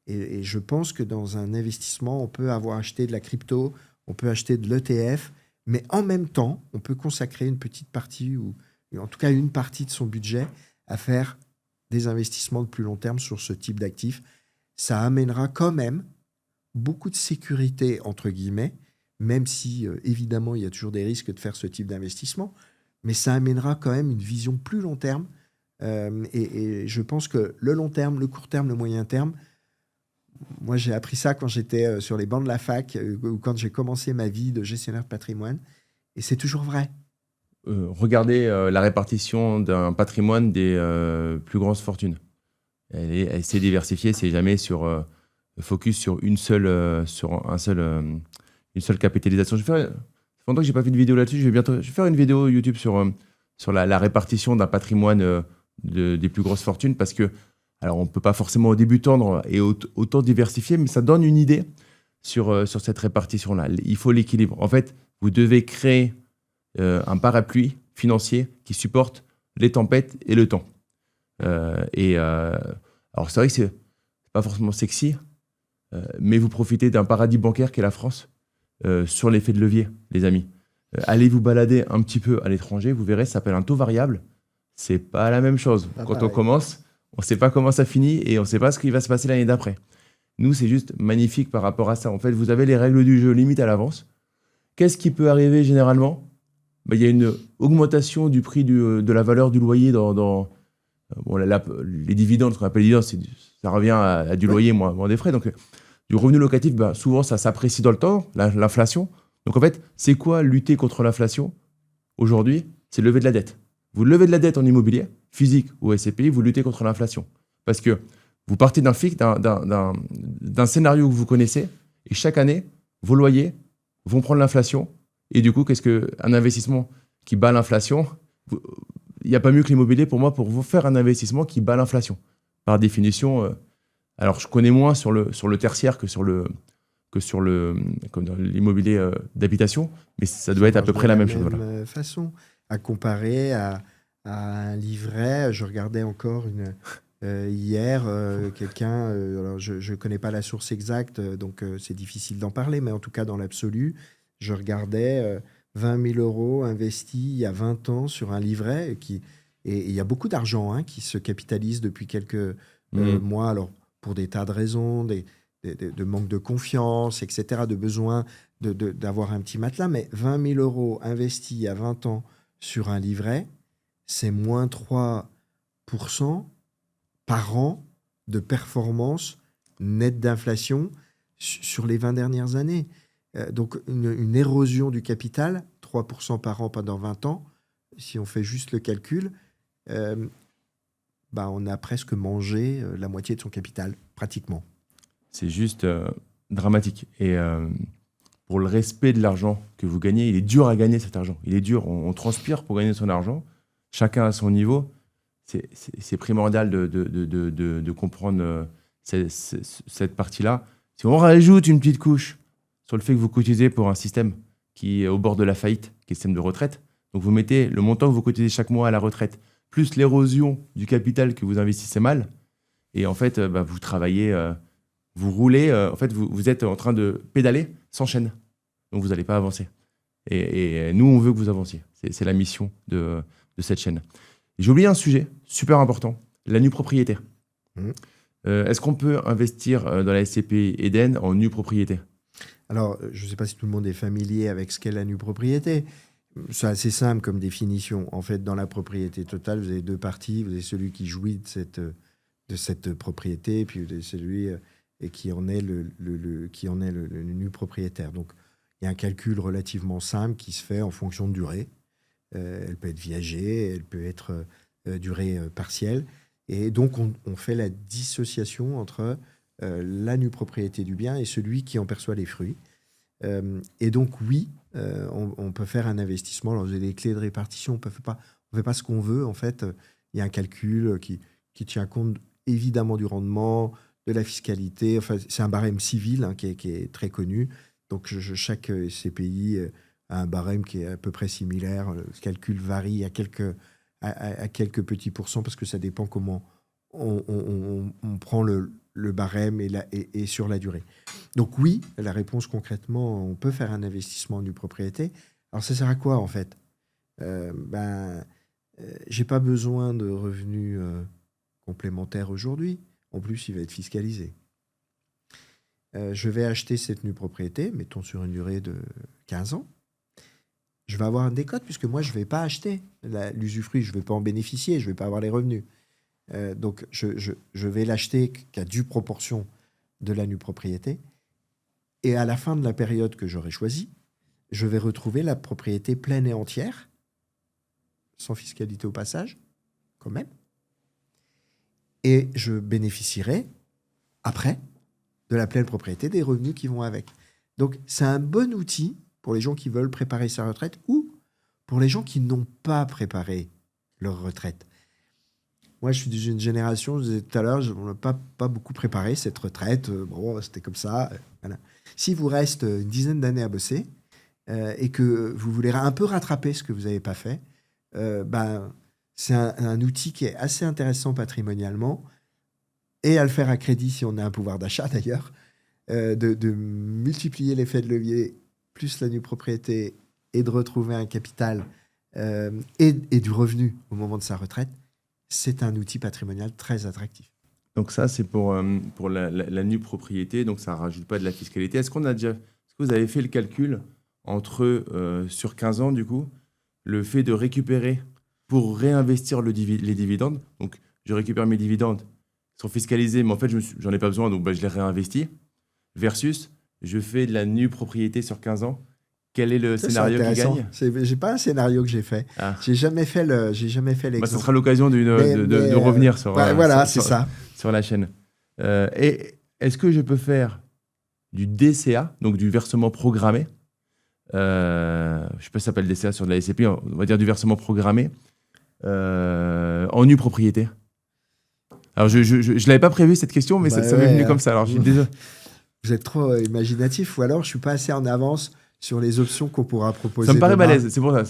Et je pense que dans un investissement, on peut avoir acheté de la crypto, on peut acheter de l'ETF, mais en même temps, on peut consacrer une petite partie, ou en tout cas une partie de son budget, à faire des investissements de plus long terme sur ce type d'actifs. Ça amènera quand même beaucoup de sécurité, entre guillemets, même si, évidemment, il y a toujours des risques de faire ce type d'investissement, mais ça amènera quand même une vision plus long terme. Et je pense que le long terme, le court terme, le moyen terme, moi, j'ai appris ça quand j'étais sur les bancs de la fac ou quand j'ai commencé ma vie de gestionnaire de patrimoine, et c'est toujours vrai. Regardez la répartition d'un patrimoine des plus grosses fortunes. Elle s'est diversifiée, c'est jamais focus sur une seule capitalisation. Ça fait longtemps que j'ai pas fait de vidéo là-dessus. Je vais faire une vidéo YouTube sur la répartition d'un patrimoine des plus grosses fortunes, parce que, alors, on peut pas forcément au début tendre et autant diversifier, mais ça donne une idée sur cette répartition-là. Il faut l'équilibre. En fait, vous devez créer un parapluie financier qui supporte les tempêtes et le temps. Alors, c'est vrai que c'est pas forcément sexy, mais vous profitez d'un paradis bancaire qu'est la France sur l'effet de levier, les amis. Allez vous balader un petit peu à l'étranger, vous verrez, ça s'appelle un taux variable. C'est pas la même chose. Quand on commence, on sait pas comment ça finit et on sait pas ce qui va se passer l'année d'après. Nous, c'est juste magnifique par rapport à ça. En fait, vous avez les règles du jeu limite à l'avance. Qu'est-ce qui peut arriver généralement ? Il y a une augmentation du prix de la valeur du loyer dans les dividendes, ce qu'on appelle les dividendes, ça revient à du loyer moins des frais. Donc, du revenu locatif, souvent, ça s'apprécie dans le temps, l'inflation. Donc, en fait, c'est quoi lutter contre l'inflation ? Aujourd'hui, c'est lever de la dette. Vous levez de la dette en immobilier, physique ou SCPI, vous luttez contre l'inflation. Parce que vous partez d'un scénario que vous connaissez, et chaque année, vos loyers vont prendre l'inflation. Et du coup, qu'est-ce qu'un investissement qui bat l'inflation? Il n'y a pas mieux que l'immobilier pour moi pour vous faire un investissement qui bat l'inflation. Par définition, alors je connais moins sur le tertiaire que sur l'immobilier d'habitation, mais ça doit être à peu près la même chose. Voilà. Façon, à comparer à un livret, je regardais encore hier, quelqu'un, alors je ne connais pas la source exacte, donc c'est difficile d'en parler, mais en tout cas dans l'absolu, je regardais 20 000 euros investis il y a 20 ans sur un livret, et il y a beaucoup d'argent hein, qui se capitalise depuis quelques mois, alors pour des tas de raisons, de manque de confiance, etc., de besoin d'avoir un petit matelas, mais 20 000 euros investis il y a 20 ans sur un livret, c'est moins 3% par an de performance nette d'inflation sur les 20 dernières années. Donc une érosion du capital, 3% par an pendant 20 ans, si on fait juste le calcul, on a presque mangé la moitié de son capital, pratiquement. C'est juste dramatique. Et pour le respect de l'argent que vous gagnez, il est dur à gagner cet argent. Il est dur, on transpire pour gagner son argent. Chacun à son niveau. C'est primordial de comprendre cette partie-là. Si on rajoute une petite couche sur le fait que vous cotisez pour un système qui est au bord de la faillite, qui est le système de retraite, donc vous mettez le montant que vous cotisez chaque mois à la retraite, plus l'érosion du capital que vous investissez mal, et en fait, vous travaillez, vous roulez, en fait, vous êtes en train de pédaler sans chaîne, donc vous n'allez pas avancer. Et nous, on veut que vous avanciez. C'est la mission de cette chaîne. J'ai oublié un sujet super important, la nue propriété. Est-ce qu'on peut investir dans la SCPI Eden en nue propriété? Alors, je ne sais pas si tout le monde est familier avec ce qu'est la nue propriété. C'est assez simple comme définition. En fait, dans la propriété totale, vous avez deux parties. Vous avez celui qui jouit de cette propriété, et puis vous avez celui qui en est le nu propriétaire. Donc, il y a un calcul relativement simple qui se fait en fonction de durée. Elle peut être viagée, elle peut être durée partielle. Et donc, on fait la dissociation entre la nue propriété du bien et celui qui en perçoit les fruits. Et donc, oui, on peut faire un investissement. Alors, vous avez des clés de répartition, on ne fait pas ce qu'on veut. En fait, il y a un calcul qui tient compte évidemment du rendement, de la fiscalité. Enfin, c'est un barème civil hein, qui est très connu. Donc, chaque CPI a un barème qui est à peu près similaire. Le calcul varie à quelques petits pourcents parce que ça dépend comment on prend le barème et sur la durée. Donc oui, la réponse concrètement, on peut faire un investissement en nue propriété. Alors ça sert à quoi en fait? J'ai pas besoin de revenus complémentaires aujourd'hui. En plus, il va être fiscalisé. Je vais acheter cette nue propriété, mettons sur une durée de 15 ans. Je vais avoir un décote puisque moi, je ne vais pas acheter l'usufruit, je ne vais pas en bénéficier, je ne vais pas avoir les revenus. Donc, je vais l'acheter qu'à due proportion de la nue propriété. Et à la fin de la période que j'aurai choisie, je vais retrouver la propriété pleine et entière, sans fiscalité au passage, quand même. Et je bénéficierai, après, de la pleine propriété des revenus qui vont avec. Donc, c'est un bon outil pour les gens qui veulent préparer sa retraite ou pour les gens qui n'ont pas préparé leur retraite. Moi, je suis d'une génération, je disais tout à l'heure, on n'a pas beaucoup préparé cette retraite. Bon, c'était comme ça. Voilà. S'il vous reste une dizaine d'années à bosser et que vous voulez un peu rattraper ce que vous n'avez pas fait, c'est un outil qui est assez intéressant patrimonialement et à le faire à crédit si on a un pouvoir d'achat d'ailleurs, de multiplier l'effet de levier plus la nue propriété et de retrouver un capital et du revenu au moment de sa retraite. C'est un outil patrimonial très attractif. Donc ça, c'est pour la nue propriété, donc ça ne rajoute pas de la fiscalité. Est-ce que vous avez fait le calcul entre, sur 15 ans, du coup, le fait de récupérer pour réinvestir les dividendes? Donc, je récupère mes dividendes, ils sont fiscalisés, mais en fait, j'en ai pas besoin, donc je les réinvestis. Versus, je fais de la nue propriété sur 15 ans. Quel est le Ça, c'est scénario qui intéressant. gagne? J'ai pas un scénario que j'ai fait. Ah. J'ai jamais fait l'exemple. Ça sera l'occasion de revenir sur, voilà, sur, c'est ça. sur la chaîne. Et est-ce que je peux faire du DCA, donc du versement programmé? Je ne sais pas si ça s'appelle DCA sur de la SCPI, on va dire du versement programmé en nue propriété. Alors, je ne l'avais pas prévu cette question, mais ça m'est venu comme ça. Alors, je suis désolé. Vous êtes trop imaginatif, ou alors je ne suis pas assez en avance sur les options qu'on pourra proposer. Ça me paraît demain. balèze, c'est pour ça.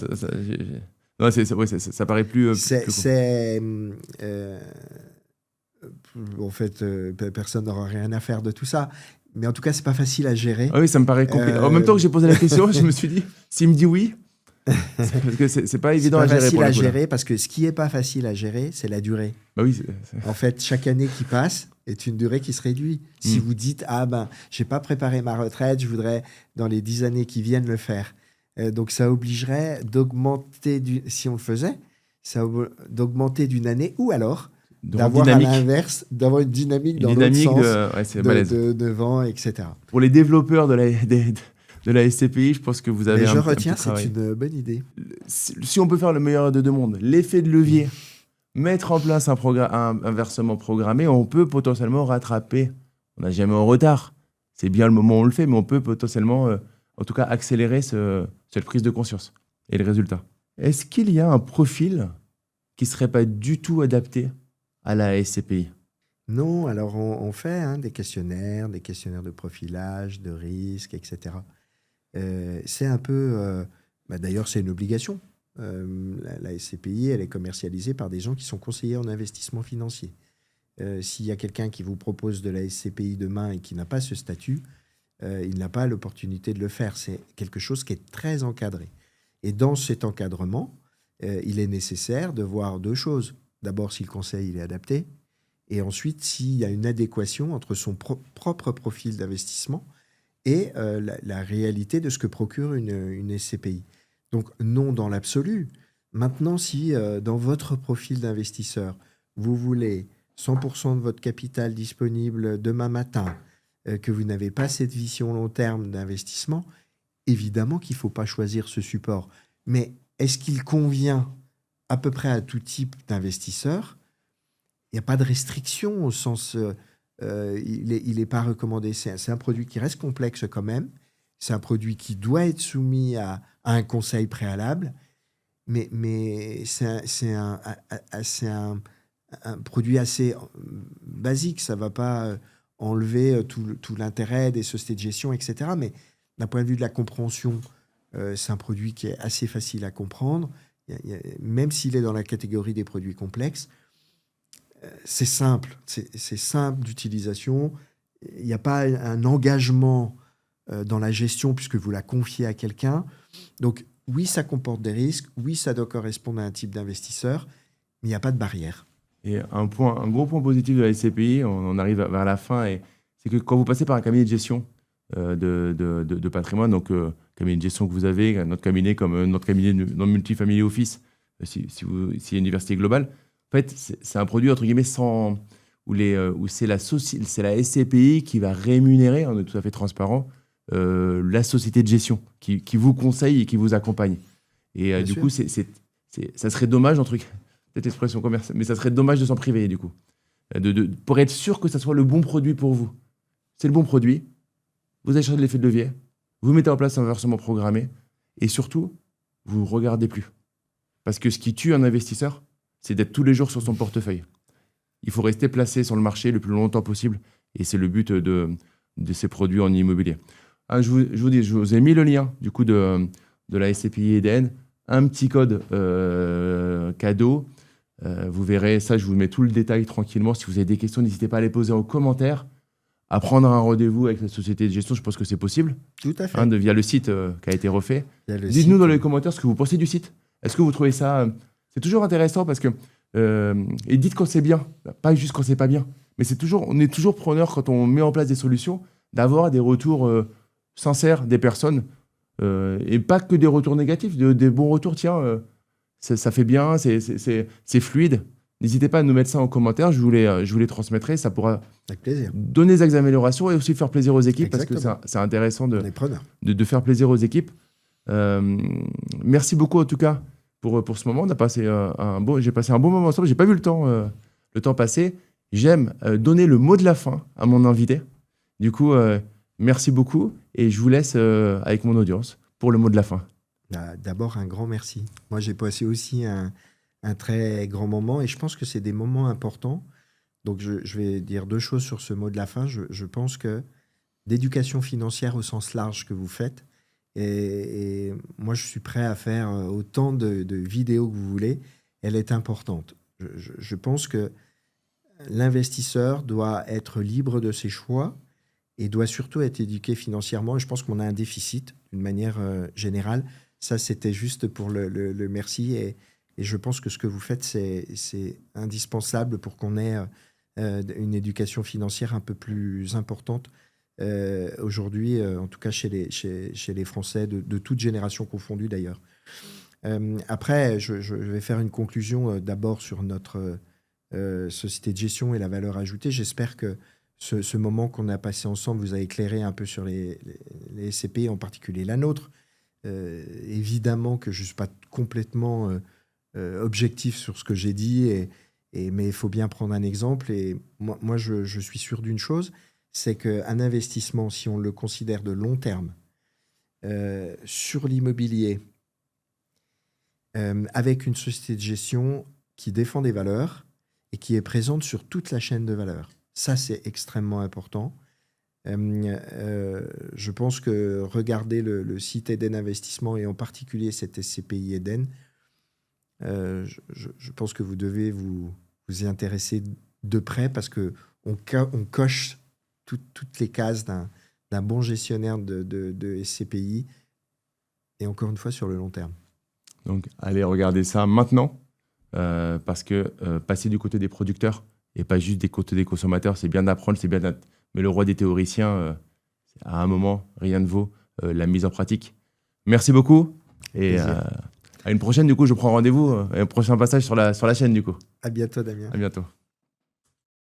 Non, ça paraît plus. En fait, personne n'aura rien à faire de tout ça. Mais en tout cas, c'est pas facile à gérer. Ah oui, ça me paraît compliqué. En même temps que j'ai posé la question, je me suis dit, s'il me dit oui, c'est parce que c'est pas évident à gérer. C'est pas facile à gérer parce que ce qui est pas facile à gérer, c'est la durée. Bah oui. En fait, chaque année qui passe est une durée qui se réduit. Si vous dites, j'ai pas préparé ma retraite, je voudrais dans les 10 années qui viennent le faire. Donc ça obligerait d'augmenter, si on le faisait, d'augmenter d'une année, ou alors d'avoir à l'inverse, d'avoir une dynamique dans l'autre sens de vent, etc. Pour les développeurs de la SCPI, je pense que vous avez je retiens, c'est une bonne idée. Si on peut faire le meilleur de deux mondes, l'effet de levier, mettre en place un versement programmé, on peut potentiellement rattraper. On n'a jamais en retard. C'est bien le moment où on le fait, mais on peut potentiellement, en tout cas, accélérer cette prise de conscience et le résultat. Est-ce qu'il y a un profil qui ne serait pas du tout adapté à la SCPI? Non, alors on fait des questionnaires de profilage, de risque, etc. C'est un peu... d'ailleurs, c'est une obligation. La SCPI, elle est commercialisée par des gens qui sont conseillers en investissement financier. S'il y a quelqu'un qui vous propose de la SCPI demain et qui n'a pas ce statut, il n'a pas l'opportunité de le faire. C'est quelque chose qui est très encadré. Et dans cet encadrement, il est nécessaire de voir deux choses. D'abord, si le conseil il est adapté, et ensuite, s'il y a une adéquation entre son propre profil d'investissement et la réalité de ce que procure une SCPI. Donc, non dans l'absolu. Maintenant, si dans votre profil d'investisseur, vous voulez 100% de votre capital disponible demain matin, que vous n'avez pas cette vision long terme d'investissement, évidemment qu'il ne faut pas choisir ce support. Mais est-ce qu'il convient à peu près à tout type d'investisseur? Il n'y a pas de restriction au sens... il n'est pas recommandé. C'est un produit qui reste complexe quand même. C'est un produit qui doit être soumis à un conseil préalable. Mais c'est un produit assez basique. Ça ne va pas enlever tout l'intérêt des sociétés de gestion, etc. Mais d'un point de vue de la compréhension, c'est un produit qui est assez facile à comprendre. Même s'il est dans la catégorie des produits complexes, c'est simple. C'est simple d'utilisation. Il n'y a pas un engagement dans la gestion puisque vous la confiez à quelqu'un. Donc, oui, ça comporte des risques. Oui, ça doit correspondre à un type d'investisseur. Mais il n'y a pas de barrière. Et un gros point positif de la SCPI, on arrive vers la fin, c'est que quand vous passez par un cabinet de gestion de patrimoine, donc cabinet de gestion que vous avez, notre cabinet comme notre cabinet dans le multifamily office, s'il y a une diversité globale, en fait, c'est un produit entre guillemets où c'est la SCPI qui va rémunérer, on est tout à fait transparent, la société de gestion qui vous conseille et qui vous accompagne. Et du coup, ça serait dommage, peut-être expression commerciale, mais ça serait dommage de s'en priver du coup, pour être sûr que ça soit le bon produit pour vous. C'est le bon produit. Vous allez chercher de l'effet de levier, vous mettez en place un versement programmé et surtout, vous ne regardez plus. Parce que ce qui tue un investisseur, c'est d'être tous les jours sur son portefeuille. Il faut rester placé sur le marché le plus longtemps possible et c'est le but de ces produits en immobilier. Je vous ai mis le lien du coup de la SCPI EDN, un petit code cadeau. Vous verrez ça, je vous mets tout le détail tranquillement. Si vous avez des questions, n'hésitez pas à les poser en commentaire. À prendre un rendez-vous avec la société de gestion, je pense que c'est possible. Tout à fait. Via le site qui a été refait. Dites-nous dans les commentaires ce que vous pensez du site. Est-ce que vous trouvez ça... c'est toujours intéressant parce que... et dites quand c'est bien, pas juste quand c'est pas bien. Mais on est toujours preneur quand on met en place des solutions, d'avoir des retours sincères des personnes. Et pas que des retours négatifs, des bons retours. Tiens, ça fait bien, c'est fluide. N'hésitez pas à nous mettre ça en commentaire, je vous les transmettrai, ça pourra avec plaisir. Donner des améliorations et aussi faire plaisir aux équipes. Exactement. Parce que c'est intéressant de faire plaisir aux équipes. Merci beaucoup en tout cas pour ce moment. On a passé j'ai passé un bon moment ensemble. J'ai pas vu le temps passer. J'aime donner le mot de la fin à mon invité. Du coup, merci beaucoup et je vous laisse avec mon audience pour le mot de la fin. D'abord, un grand merci. Moi, j'ai passé aussi un très grand moment et je pense que c'est des moments importants. Donc, je vais dire deux choses sur ce mot de la fin. Je pense que d'éducation financière au sens large que vous faites, et moi, je suis prêt à faire autant de vidéos que vous voulez, elle est importante. Je pense que l'investisseur doit être libre de ses choix et doit surtout être éduqué financièrement. Et je pense qu'on a un déficit d'une manière générale. Ça, c'était juste pour le merci. Et je pense que ce que vous faites, c'est indispensable pour qu'on ait une éducation financière un peu plus importante aujourd'hui, en tout cas chez les Français, de toute génération confondue d'ailleurs. Après, je vais faire une conclusion d'abord sur notre société de gestion et la valeur ajoutée. J'espère que ce moment qu'on a passé ensemble vous a éclairé un peu sur les SCPI, en particulier la nôtre. Évidemment que je ne suis pas complètement objectif sur ce que j'ai dit, mais il faut bien prendre un exemple. Et moi je suis sûr d'une chose, c'est qu'un investissement, si on le considère de long terme, sur l'immobilier, avec une société de gestion qui défend des valeurs et qui est présente sur toute la chaîne de valeur, ça c'est extrêmement important. Je pense que regarder le site Eden Investissement et en particulier cette SCPI Eden, je pense que vous devez vous y intéresser de près parce qu'on coche toutes les cases d'un bon gestionnaire de SCPI et encore une fois sur le long terme. Donc allez regarder ça maintenant parce que passer du côté des producteurs et pas juste des côtés des consommateurs, c'est bien d'apprendre, c'est bien d'être... Mais le roi des théoriciens, à un moment, rien ne vaut la mise en pratique. Merci beaucoup. Et à une prochaine, du coup, je prends rendez-vous. Un prochain passage sur la chaîne, du coup. À bientôt, Damien. À bientôt.